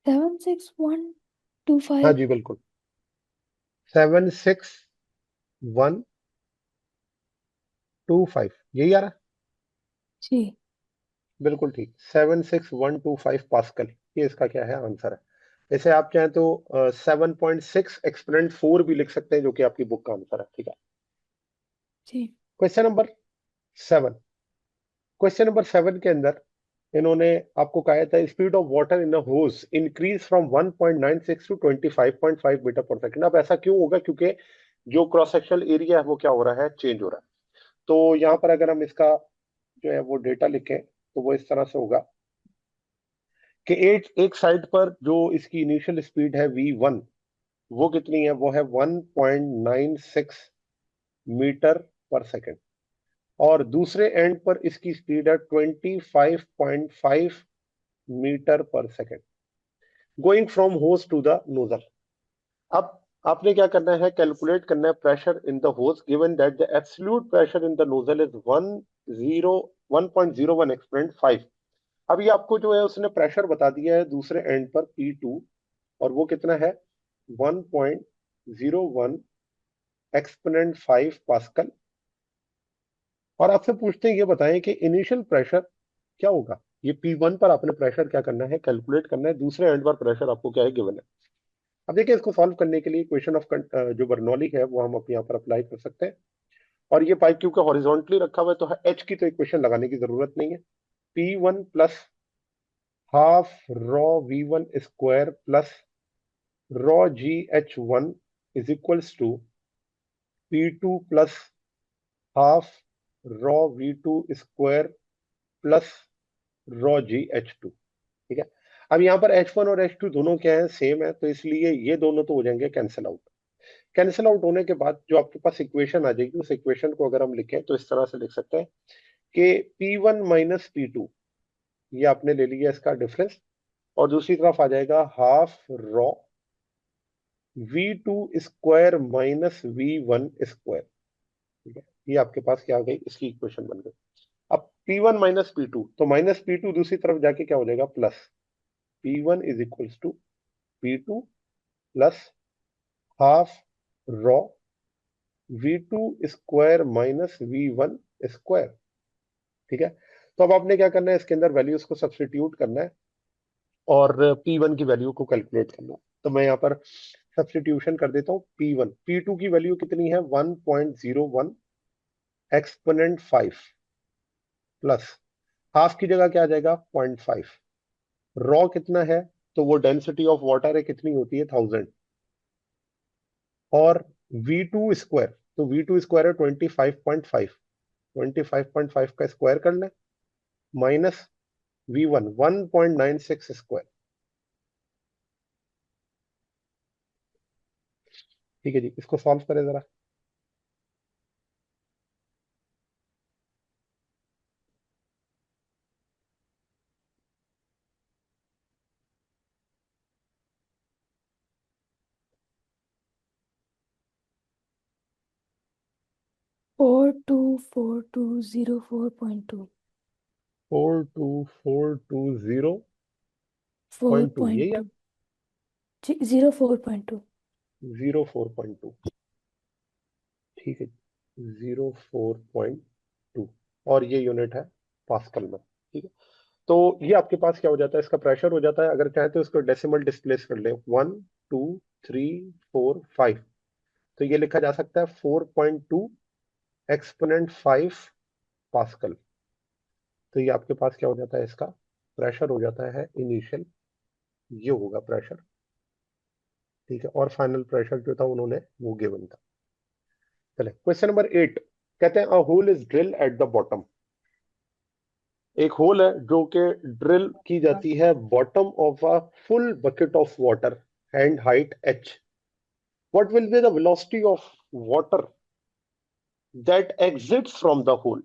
76125। हाँ जी बिल्कुल, 76125 यही आ रहा है। जी। बिल्कुल ठीक, 76125 पास्कल, ये इसका क्या है आंसर है। इसे आप चाहें तो 7.6 एक्सपोनेंट 4 भी लिख सकते हैं, जो कि आपकी बुक का आंसर है। ठीक है, जी। Question number 7। क्वेश्चन नंबर 7 के अंदर इन्होंने आपको कहा था speed of water in a hose increase from 1.96 to 25.5 metre per second. अब ऐसा क्यों होगा? क्योंकि जो क्रॉस सेक्शनल एरिया है वो क्या हो रहा है, चेंज हो रहा है। तो यहाँ पर अगर हम इसका जो है वो डेटा लिखें तो वो इस तरह से होगा कि एक साइड पर जो इसकी इनिशियल स्पीड है v1, वो कितनी है, वो है 1.96 मीटर पर सेकंड, और दूसरे एंड पर इसकी स्पीड है 25.5 metre per second, going from hose to the nozzle. अब आपने क्या करना है, कैलकुलेट करना है pressure in the hose given that the absolute pressure in the nozzle is 1.01 exponent 5। अब ये आपको जो है उसने प्रेशर बता दिया है दूसरे एंड पर P2, और वो कितना है 1.01 एक्सपोनेंट 5 पास्कल। और आपसे पूछते हैं ये बताएं कि इनिशियल प्रेशर क्या होगा। ये P1 पर आपने प्रेशर क्या करना है, कैलकुलेट करना है, दूसरे एंड पर प्रेशर आपको क्या है, गिवन है। अब देखिए, इसको सॉल्व करने के लिए इक्वेशन ऑफ जो बर्नौली है वो हम अपने यहाँ पर अप्लाई कर सकते हैं। और ये पाइप क्योंकि हॉरिजॉन्टली रखा हुआ है तो एच की तो इक्वेशन लगाने की जरूरत नहीं है। P1 plus half rho V1 square plus rho GH1 is equals to P2 plus half rho V2 square plus rho GH2। ठीक है, अब यहाँ पर H1 और H2 दोनों क्या है, सेम है, तो इसलिए ये दोनों तो हो जाएंगे कैंसिल आउट। कैंसिल आउट होने के बाद जो आपके पास इक्वेशन आ जाएगी, उस इक्वेशन को अगर हम लिखें तो इस तरह से लिख सकते हैं कि P1 माइनस P2, ये आपने ले लिया इसका डिफरेंस, और दूसरी तरफ आ जाएगा half rho V2 square minus V1 square. ठीक है, ये आपके पास क्या आ गई, इसकी इक्वेशन बन गई। अब P1 माइनस P2, तो माइनस P2 दूसरी तरफ जाके क्या हो जाएगा, plus P1 is equals to P2 plus half rho V2 square minus V1 square. ठीक है, तो अब आपने क्या करना है, इसके अंदर वैल्यूज को सब्स्टिट्यूट करना है और P1 की वैल्यू को कैलकुलेट करना है। तो मैं यहाँ पर सब्स्टिट्यूशन कर देता हूँ। P1, P2 की वैल्यू कितनी है 1.01 एक्सपोनेंट 5 प्लस हाफ की जगह क्या आ जाएगा 0.5। रॉ कितना है, तो वो डेंसिटी ऑफ वाटर है, कितनी होती है 1000, और V2 स्क्वायर, तो V2 स्क्वायर है 25.5, 25.5 का स्क्वायर कर लें माइनस V1 1.96 स्क्वायर। ठीक है जी, इसको सॉल्व करें जरा। 424,204.2। 42420.2, यही है 4.2। जी, 04.2। 04.2। ठीक है, 04.2, और ये यूनिट है पास्कल में। ठीक है, तो ये आपके पास क्या हो जाता है, इसका प्रेशर हो जाता है। अगर चाहे तो इसको डेसिमल डिस्प्लेस कर ले, 1 2 3 4 5, तो ये लिखा जा सकता है 4.2 एक्सपोनेंट 5 पास्कल। तो ये आपके पास क्या हो जाता है, इसका प्रेशर हो जाता है इनिशियल, ये होगा प्रेशर। ठीक है, और फाइनल प्रेशर जो था उन्होंने वो गिवन था। चले क्वेश्चन नंबर 8, कहते हैं a hole is drill at the bottom. एक होल है जो कि ड्रिल की जाती है bottom of a full bucket of water, and height h। What will be the velocity of water that exits from the hole.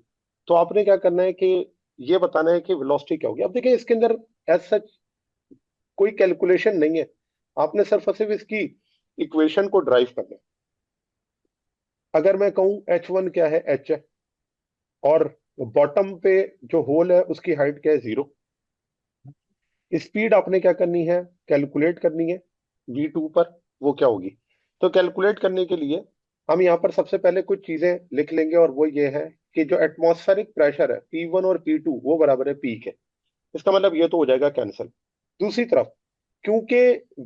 तो आपने क्या करना है कि ये बताना है कि वेलोसिटी क्या होगी। अब देखिए, इसके अंदर एज सच कोई कैलकुलेशन नहीं है, आपने सिर्फ इसकी इक्वेशन को ड्राइव करना है। अगर मैं कहूं H1 क्या है, h है, और बॉटम पे जो होल है उसकी हाइट क्या है, 0। स्पीड आपने क्या करनी है, कैलकुलेट करनी है V2 पर, वो क्या होगी। तो कैलकुलेट करने के लिए हम यहाँ पर सबसे पहले कुछ चीजें लिख लेंगे, और वो ये है कि जो एटमॉस्फेरिक प्रेशर है P1 और P2 वो बराबर है P के। इसका मतलब ये तो हो जाएगा कैंसिल। दूसरी तरफ क्योंकि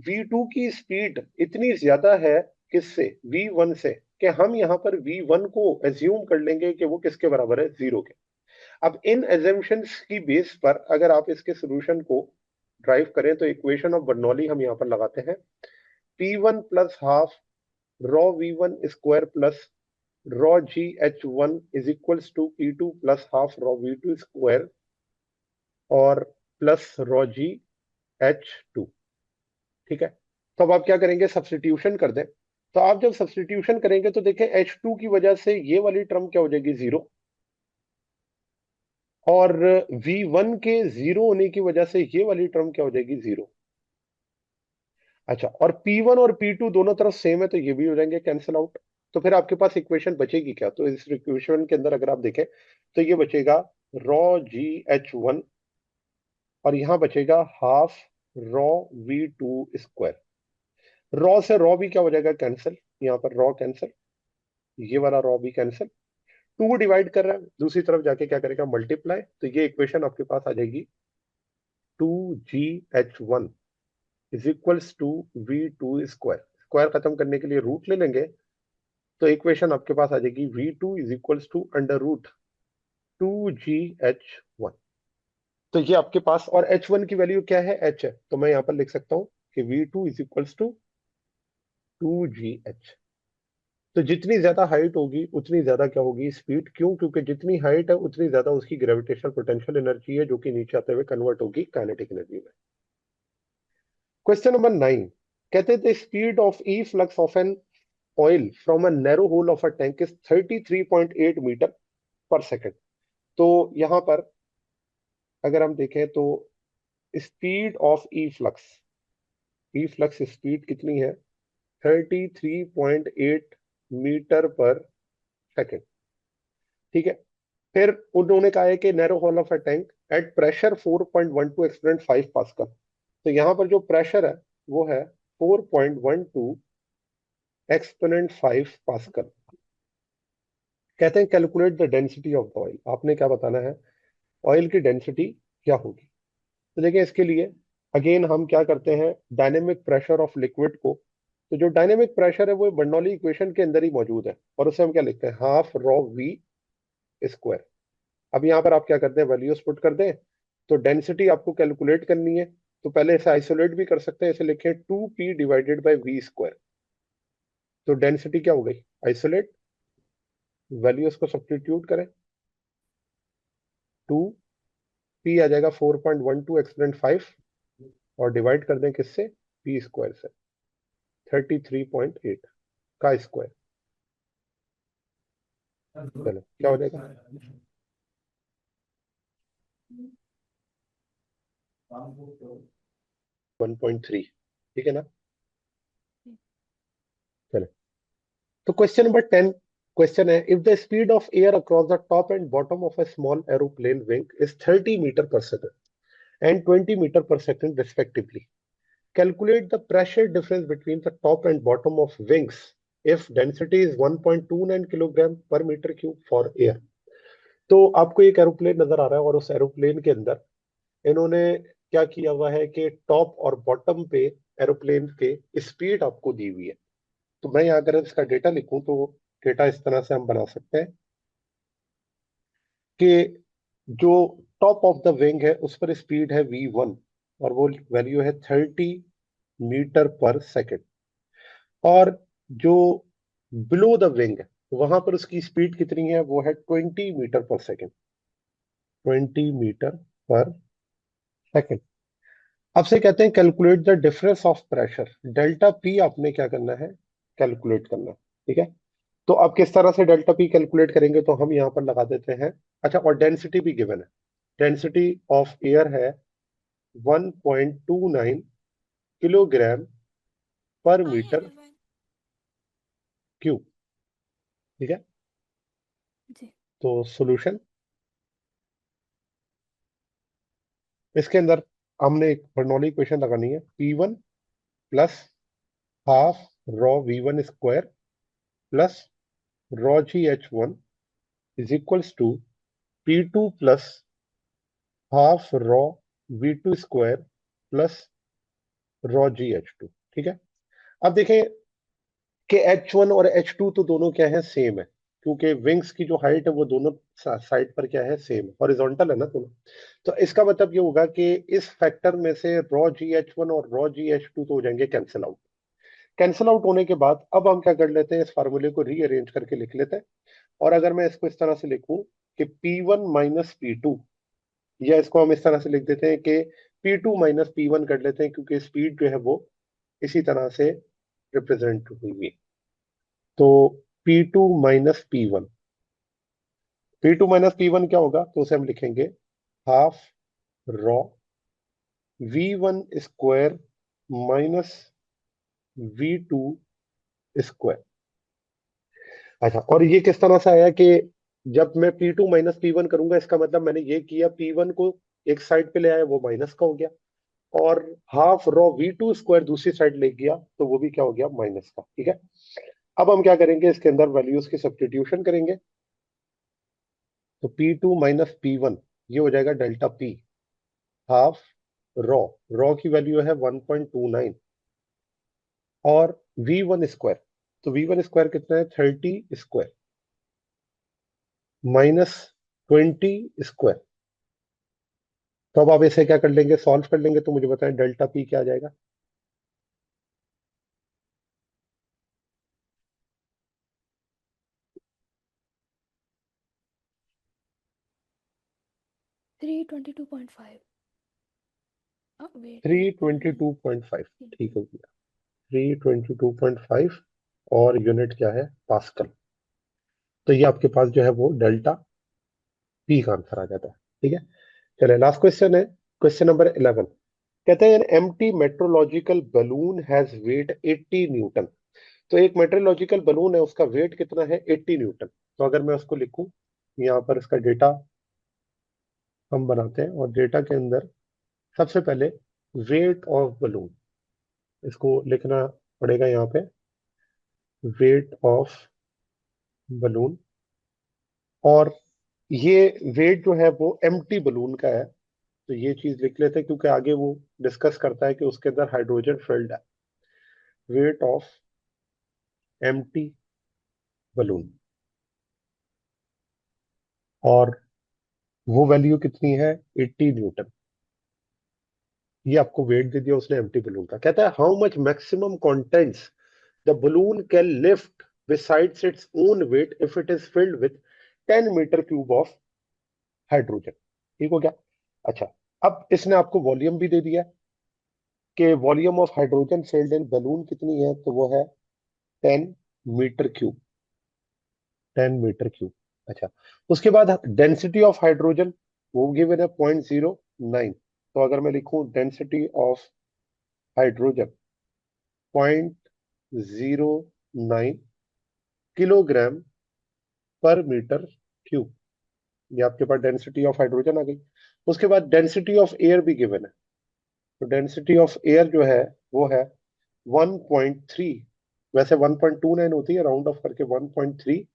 V2 की स्पीड इतनी ज्यादा है किससे, V1 से, कि हम यहाँ पर V1 को एज्यूम कर लेंगे कि वो किसके बराबर है, 0 के। अब इन एजम्पशंस की बेस पर अगर आप इसके सोल्यूशन को ड्राइव करें तो इक्वेशन ऑफ बर्नौली हम यहाँ पर लगाते हैं। P1 plus half rho V1 square plus rho GH1 is equals to P2 plus half rho V2 square और प्लस रॉ GH2। ठीक है। तो अब आप क्या करेंगे, सब्स्टिट्यूशन कर दें। तो आप जब सब्स्टिट्यूशन करेंगे तो देखें H2 की वजह से ये वाली टर्म क्या हो जाएगी, 0, और V1 के 0 होने की वजह से ये वाली टर्म क्या हो जाएगी, 0। अच्छा, और P1 और P2 दोनों तरफ सेम है तो ये भी हो जाएंगे कैंसिल आउट। तो फिर आपके पास इक्वेशन बचेगी क्या, तो इस इक्वेशन के अंदर अगर आप देखें तो ये बचेगा रॉ GH1, और यहां बचेगा half rho V2 square. Raw से रॉ भी क्या हो जाएगा, कैंसिल। यहाँ पर रॉ कैंसिल, ये वाला रॉ भी कैंसिल। टू डिवाइड कर रहा है, दूसरी तरफ जाके क्या करेगा, मल्टीप्लाई। तो ये इक्वेशन आपके पास आ जाएगी 2GH1 is equals to V2 square. Square खत्म करने के लिए रूट ले लेंगे, तो इक्वेशन आपके पास आ जाएगी V2 is equals to under root 2GH1। तो ये आपके पास, और H1 की वैल्यू क्या है, H है, तो मैं यहां पर लिख सकता हूं कि V2 is equals to 2GH। तो जितनी ज्यादा हाइट होगी उतनी ज्यादा क्या होगी, स्पीड। क्यों, क्योंकि जितनी हाइट है उतनी ज्यादा उसकी ग्रेविटेशनल पोटेंशियल एनर्जी है, जो कि नीचे आते हुए कन्वर्ट होगी काइनेटिक एनर्जी में। क्वेश्चन नंबर 9 कहते हैं the speed of efflux of an oil from a narrow hole of a tank is 33.8 metre per second. तो यहां पर अगर हम देखें तो speed of efflux speed कितनी है, 33.8 मीटर पर सेकेंड। ठीक है। फिर उन्होंने कहा है कि narrow hall of a tank at pressure 4.12 exponent 5 pascal. तो यहां पर जो प्रेशर है वो है 4.12 एक्सपोनेंट 5 पास्कल। कहते हैं calculate the density of the oil. आपने क्या बताना है, ऑयल की डेंसिटी क्या होगी। तो देखिए इसके लिए अगेन हम क्या करते हैं, डायनेमिक प्रेशर ऑफ लिक्विड को। तो जो डायनेमिक प्रेशर है वो बर्नौली इक्वेशन के अंदर ही मौजूद है, और उसे हम क्या लिखते हैं, हाफ रॉ V स्क्वायर। अब यहाँ पर आप क्या करते हैं, वैल्यूज पुट कर दें। तो डेंसिटी आपको कैलकुलेट करनी है, तो पहले इसे आइसोलेट भी कर सकते हैं, इसे लिखें 2P divided by V square. तो डेंसिटी क्या हो गई, आइसोलेट, वैल्यूज को सब्स्टिट्यूट करें, 2P आ जाएगा 4.12 एक्सपोनेंट 5, और डिवाइड कर दें किससे, P स्क्वायर से, 33.8 का स्क्वायर। चलो क्या हो जाएगा, 1.3। ठीक है ना। चलो, तो क्वेश्चन नंबर 10 क्वेश्चन है, if the speed of air across the top and bottom of a small aeroplane wing is 30 metre per second and 20 metre per second respectively, calculate the pressure difference between the top and bottom of wings if density is 1.29 kilogram per metre cube for air. तो आपको एक aeroplane नजर आ रहा है, और उस aeroplane के अंदर इन्होंने क्या किया हुआ है कि टॉप और बॉटम पे एरोप्लेन के स्पीड आपको दी हुई है। तो मैं यहाँ अगर इसका डेटा लिखूं तो डेटा इस तरह से हम बना सकते हैं कि जो टॉप ऑफ द विंग है उस पर स्पीड है V1, और वो वैल्यू है 30 मीटर पर सेकेंड। और जो बिलो द विंग है वहां पर उसकी स्पीड कितनी है, वो है 20 metre per second, 20 metre per second. अब से कहते हैं calculate the difference of pressure, delta P आपने क्या करना है, कैलकुलेट करना। ठीक है। तो अब किस तरह से डेल्टा पी कैलकुलेट करेंगे, तो हम यहाँ पर लगा देते हैं। अच्छा, और डेंसिटी भी गिवन है, डेंसिटी ऑफ एयर है 1.29 किलोग्राम पर I मीटर 11 क्यूब। ठीक है। जी। तो सॉल्यूशन इसके अंदर हमने एक बर्नौली इक्वेशन लगानी है, P1 plus half rho V1 square plus rho GH1 is equals to P2 plus half rho V2 square plus rho GH2। ठीक है, अब देखें कि H1 और H2 तो दोनों क्या है, सेम है, क्योंकि विंग्स की जो हाइट है वो दोनों साइड पर क्या है, सेम हॉरिजॉन्टल है ना दोनों। तो इसका मतलब ये होगा कि इस फैक्टर में से रॉ GH1 और रॉ GH2 तो हो जाएंगे कैंसिल आउट। कैंसिल आउट होने के बाद अब हम क्या कर लेते हैं, इस फार्मूले को रीअरेंज करके लिख लेते हैं। और अगर मैं इसको इस तरह से लिखूं कि P1 माइनस P2, या इसको हम इस तरह से लिख देते हैं कि P2 माइनस P1 कर लेते हैं, क्योंकि स्पीड जो है वो इसी तरह से रिप्रेजेंट हुई है। तो P2 minus P1, P2 minus P1 क्या होगा, तो उसे हम लिखेंगे half rho V1 square minus V2 square. अच्छा, और ये किस तरह से आया कि जब मैं P2 माइनस P1 करूंगा, इसका मतलब मैंने ये किया, P1 को एक साइड पे ले आया, वो माइनस का हो गया, और हाफ रॉ V2 स्क्वायर दूसरी साइड ले गया, तो वो भी क्या हो गया, माइनस का। ठीक है, अब हम क्या करेंगे, इसके अंदर वैल्यूज की सब्स्टिट्यूशन करेंगे। तो P2 माइनस P1 ये हो जाएगा delta P half raw, raw की वैल्यू है 1.29, और V1 स्क्वायर, तो V1 स्क्वायर कितना है, 30 स्क्वायर माइनस 20 स्क्वायर। तो अब आप इसे क्या कर लेंगे, सॉल्व कर लेंगे, तो मुझे बताएं डेल्टा P क्या आ जाएगा। 322.5. Wait. 322.5, ठीक हो गया, 322.5, और यूनिट क्या है, पास्कल। तो ये आपके पास जो है वो डेल्टा P का आंसर आ जाता है। ठीक है, चलिए लास्ट क्वेश्चन है, क्वेश्चन नंबर 11। कहते हैं an empty metrological balloon has weight 80 newton. तो एक मेट्रोलॉजिकल बलून है, उसका वेट कितना है, 80 न्यूटन। तो अगर मैं उसको लिखूं, यहाँ पर इसका डेटा हम बनाते हैं, और डेटा के अंदर सबसे पहले वेट ऑफ बलून, इसको लिखना पड़ेगा यहाँ पे, वेट ऑफ बलून। और ये वेट जो है वो एम्प्टी बलून का है, तो ये चीज लिख लेते हैं, क्योंकि आगे वो डिस्कस करता है कि उसके अंदर हाइड्रोजन फिल्ड है। वेट ऑफ एम्प्टी बलून, और वो वैल्यू कितनी है, 80 न्यूटन। ये आपको वेट दे दिया उसने एम्प्टी बलून का। कहता है how much maximum contents the balloon can lift besides its own weight if it is filled with 10 metre cube of hydrogen. ठीक हो गया। अच्छा, अब इसने आपको वॉल्यूम भी दे दिया कि volume of hydrogen filled in balloon कितनी है, तो वो है 10 मीटर क्यूब, 10 मीटर क्यूब। अच्छा, उसके बाद डेंसिटी ऑफ हाइड्रोजन वो गिवन है 0.09। तो अगर मैं लिखूं density of hydrogen 0.09 kilogram per metre cube, ये आपके पास डेंसिटी ऑफ हाइड्रोजन आ गई। उसके बाद डेंसिटी ऑफ एयर भी गिवन है, तो डेंसिटी ऑफ एयर जो है वो है 1.3, वैसे 1.29 होती है, राउंड ऑफ करके 1.3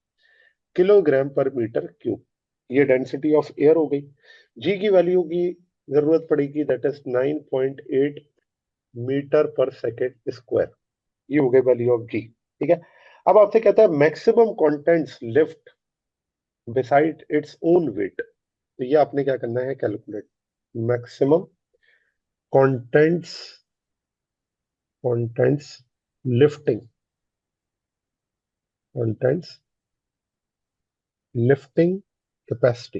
किलोग्राम पर मीटर क्यूब। ये डेंसिटी ऑफ एयर हो गई। जी की वैल्यू की जरूरत पड़ेगी, that is 9.8 metre per second square. ये हो गई वैल्यू ऑफ जी। ठीक है, अब आपसे कहता है maximum contents lift beside it's own wait. तो ये आपने क्या करना है, calculate maximum contents, contents lifting, contents lifting capacity.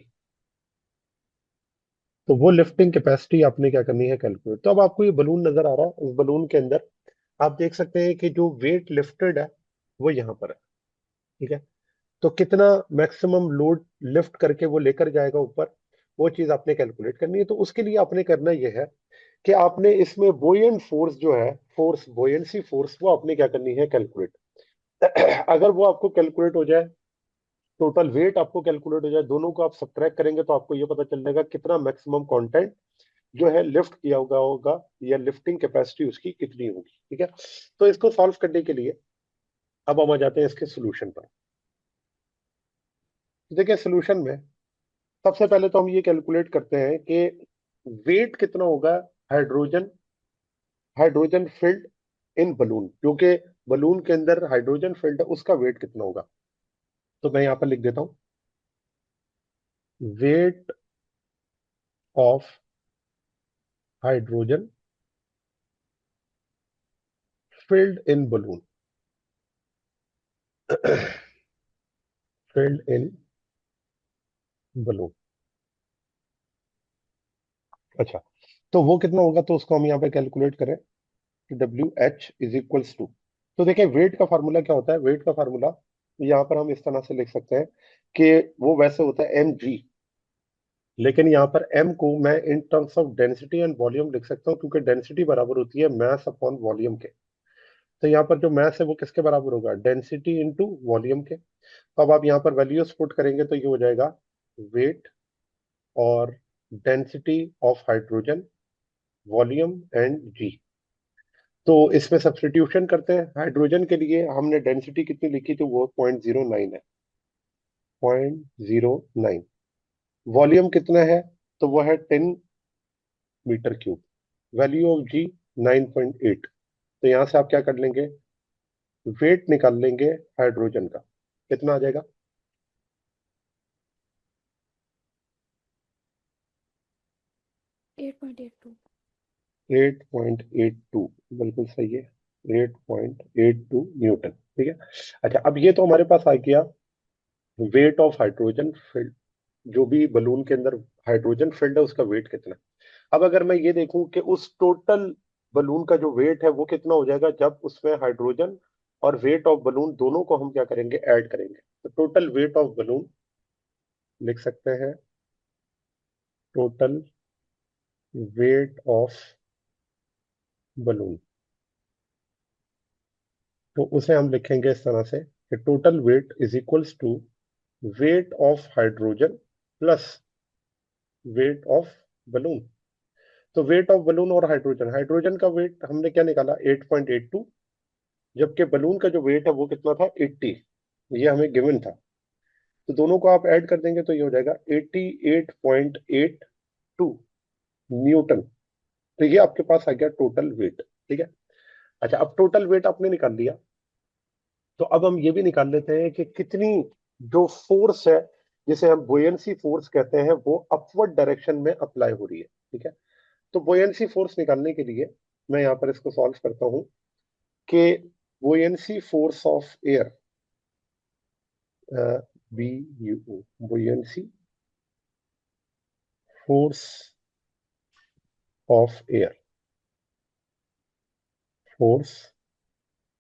तो वो लिफ्टिंग कैपेसिटी आपने क्या करनी है, कैलकुलेट। तो अब आपको ये बलून नजर आ रहा है, इस बलून के अंदर आप देख सकते हैं कि जो वेट लिफ्टेड है वो यहाँ पर है। ठीक है, तो कितना मैक्सिमम लोड लिफ्ट करके वो लेकर जाएगा ऊपर, वो चीज आपने कैलकुलेट करनी है। तो उसके लिए आपने करना यह है कि आपने इसमें बोयंट फोर्स जो है, फोर्स बोयंसी फोर्स, वो आपने क्या करनी है, कैलकुलेट। अगर वो आपको कैलकुलेट हो जाए, टोटल वेट आपको कैलकुलेट हो जाए, दोनों को आप सब्ट्रैक्ट करेंगे, तो आपको ये पता चल जाएगा कितना मैक्सिमम कंटेंट जो है लिफ्ट किया होगा होगा या लिफ्टिंग कैपेसिटी उसकी कितनी होगी। ठीक है, तो इसको सॉल्व करने के लिए अब हम आ जाते हैं इसके सोल्यूशन पर। देखिए सोल्यूशन में सबसे पहले तो हम ये कैलकुलेट करते हैं कि वेट कितना होगा hydrogen hydrogen filled in balloon, क्योंकि बलून के अंदर हाइड्रोजन फिल्ड है उसका वेट कितना होगा। तो मैं यहां पर लिख देता हूं wait of hydrogen filled in balloon filled in balloon. अच्छा, तो वो कितना होगा, तो उसको हम यहाँ पे कैलकुलेट करें कि W H is equals to. तो देखिए वेट का फार्मूला क्या होता है, वेट का फार्मूला यहाँ पर हम इस तरह से लिख सकते हैं कि वो वैसे होता है एम जी, लेकिन यहाँ पर m को मैं in terms of density and volume लिख सकता हूँ, क्योंकि डेंसिटी बराबर होती है मास अपॉन वॉल्यूम के। तो यहाँ पर जो मास है वो किसके बराबर होगा, डेंसिटी इंटू वॉल्यूम के। तो अब आप यहाँ पर वैल्यूज पुट करेंगे तो ये हो जाएगा वेट और density of hydrogen volume and G. तो इसमें सब्स्टिट्यूशन करते हैं। हाइड्रोजन के लिए हमने डेंसिटी कितनी लिखी थी, वो 0.09 है, 0.09। वॉल्यूम कितना है, तो वो है 10 मीटर क्यूब। वैल्यू ऑफ जी 9.8। तो यहां से आप क्या कर लेंगे, वेट निकाल लेंगे हाइड्रोजन का, कितना आ जाएगा, 8.82। 8.82, बिल्कुल सही है, 8.82 न्यूटन। ठीक है। अच्छा, अब ये तो हमारे पास आ गया वेट ऑफ हाइड्रोजन फिल्ड, जो भी बलून के अंदर हाइड्रोजन फिल्ड है उसका वेट कितना है। अब अगर मैं ये देखूं कि उस टोटल बलून का जो वेट है वो कितना हो जाएगा, जब उसमें हाइड्रोजन और वेट ऑफ बलून दोनों को हम क्या करेंगे, ऐड करेंगे। तो टोटल वेट ऑफ बलून लिख सकते हैं, टोटल वेट ऑफ बलून। तो उसे हम लिखेंगे इस तरह से कि total weight is equals to weight of hydrogen plus weight of balloon. तो वेट ऑफ बलून और हाइड्रोजन, हाइड्रोजन का वेट हमने क्या निकाला 8.82, जबकि बलून का जो वेट है वो कितना था 80, ये हमें गिवन था। तो दोनों को आप ऐड कर देंगे तो ये हो जाएगा 88.82 न्यूटन। तो ये आपके पास आ गया टोटल वेट। ठीक है। अच्छा, अब टोटल वेट आपने निकाल लिया, तो अब हम ये भी निकाल लेते हैं कि कितनी जो फोर्स है, जिसे हम बोयंसी फोर्स कहते हैं, वो अपवर्ड डायरेक्शन में अप्लाई हो रही है। ठीक है। तो बोयंसी फोर्स निकालने के लिए मैं यहाँ पर इसको सॉल्व करता हूँ कि buoyancy force of air, B U buoyancy force of air, force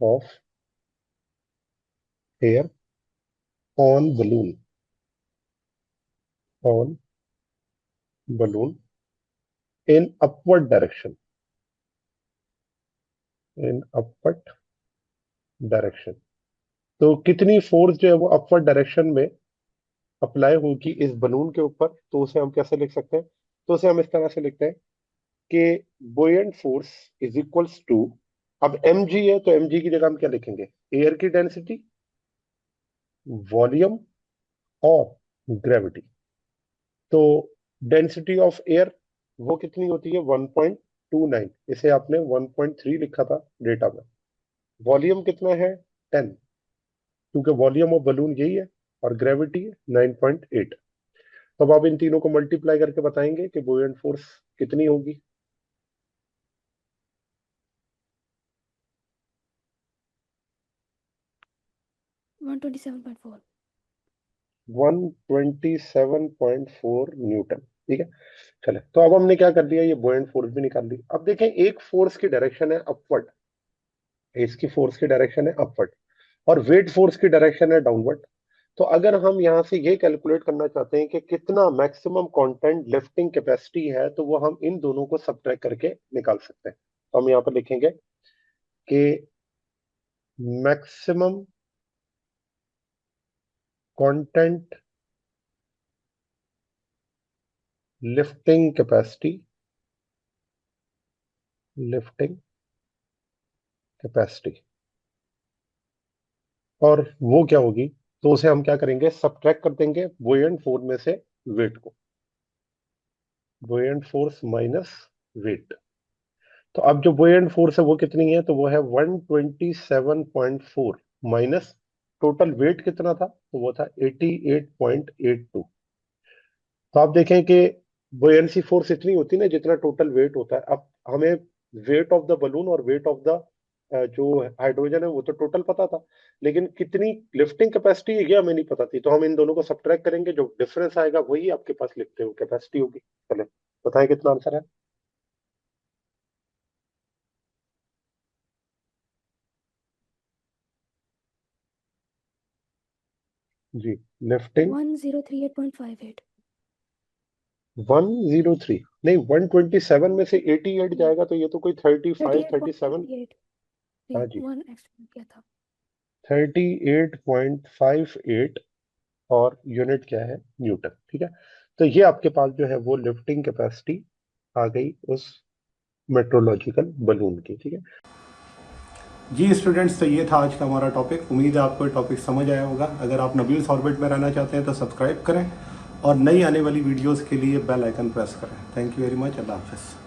of air on balloon, on balloon in upward direction, in upward direction. तो कितनी फोर्स जो है वो अपवर्ड डायरेक्शन में अप्लाई होगी इस बलून के ऊपर, तो उसे हम कैसे लिख सकते हैं, तो उसे हम इस तरह से लिखते हैं कि बुoyant फोर्स इज इक्वल्स टू, अब एम जी है तो एम जी की जगह हम क्या लिखेंगे, एयर की डेंसिटी, वॉल्यूम और ग्रेविटी। तो डेंसिटी ऑफ एयर वो कितनी होती है 1.29, इसे आपने 1.3 लिखा था डेटा में। वॉल्यूम कितना है 10, क्योंकि वॉल्यूम ऑफ बलून यही है, और ग्रेविटी है 9.8। तो अब आप इन तीनों को मल्टीप्लाई करके बताएंगे कि बुoyant फोर्स कितनी होगी। 127.4। 127.4 न्यूटन। ठीक है। चले, तो अब हमने क्या कर लिया, ये बुoyant फोर्स भी निकाल ली। अब देखें, एक फोर्स की डायरेक्शन है अपवर्ड, इसकी फोर्स की डायरेक्शन है अपवर्ड, और वेट फोर्स की डायरेक्शन है डाउनवर्ड। तो अगर हम यहां से ये कैलकुलेट करना चाहते हैं कि कितना मैक्सिमम कंटेंट लिफ्टिंग कैपेसिटी है, तो वो हम इन दोनों को सब्ट्रैक्ट करके निकाल सकते हैं। तो हम यहाँ पर लिखेंगे कि maximum content lifting capacity lifting capacity, और वो क्या होगी, तो उसे हम क्या करेंगे, सब्ट्रैक्ट कर देंगे बुoyant फोर्स में से वेट को, बुoyant फोर्स माइनस वेट। तो अब जो बुoyant फोर्स है वो कितनी है, तो वो है 127.4 माइनस टोटल वेट कितना था, तो वो था 88.82। तो आप देखें कि बुoyancy फोर्स इतनी होती है ना जितना टोटल वेट होता है। अब हमें वेट ऑफ द बलून और वेट ऑफ द जो हाइड्रोजन है वो तो टोटल पता था, लेकिन कितनी लिफ्टिंग कैपेसिटी है ये हमें नहीं पता थी। तो हम इन दोनों को सब्ट्रैक्ट करेंगे, जो डिफरेंस आएगा वही आपके पास लिखते हो कैपेसिटी होगी। चले बताएं कितना आंसर है। जी, लिफ्टिंग 1038.58। 103 नहीं, 127 में से 88 जाएगा तो ये तो कोई 35 37। 38.58। हाँ जी, वन एक्स्ट्रा किया था। 38.58, और यूनिट क्या है, न्यूटन। ठीक है, तो ये आपके पास जो है वो लिफ्टिंग कैपेसिटी आ गई उस मेट्रोलॉजिकल बलून की। ठीक है जी स्टूडेंट्स, तो ये था आज का हमारा टॉपिक। उम्मीद है आपको टॉपिक समझ आया होगा। अगर आप नबील्स ऑर्बिट में रहना चाहते हैं तो सब्सक्राइब करें, और नई आने वाली वीडियोस के लिए बेल आइकन प्रेस करें। Thank you very much. अल्लाह हाफिज़।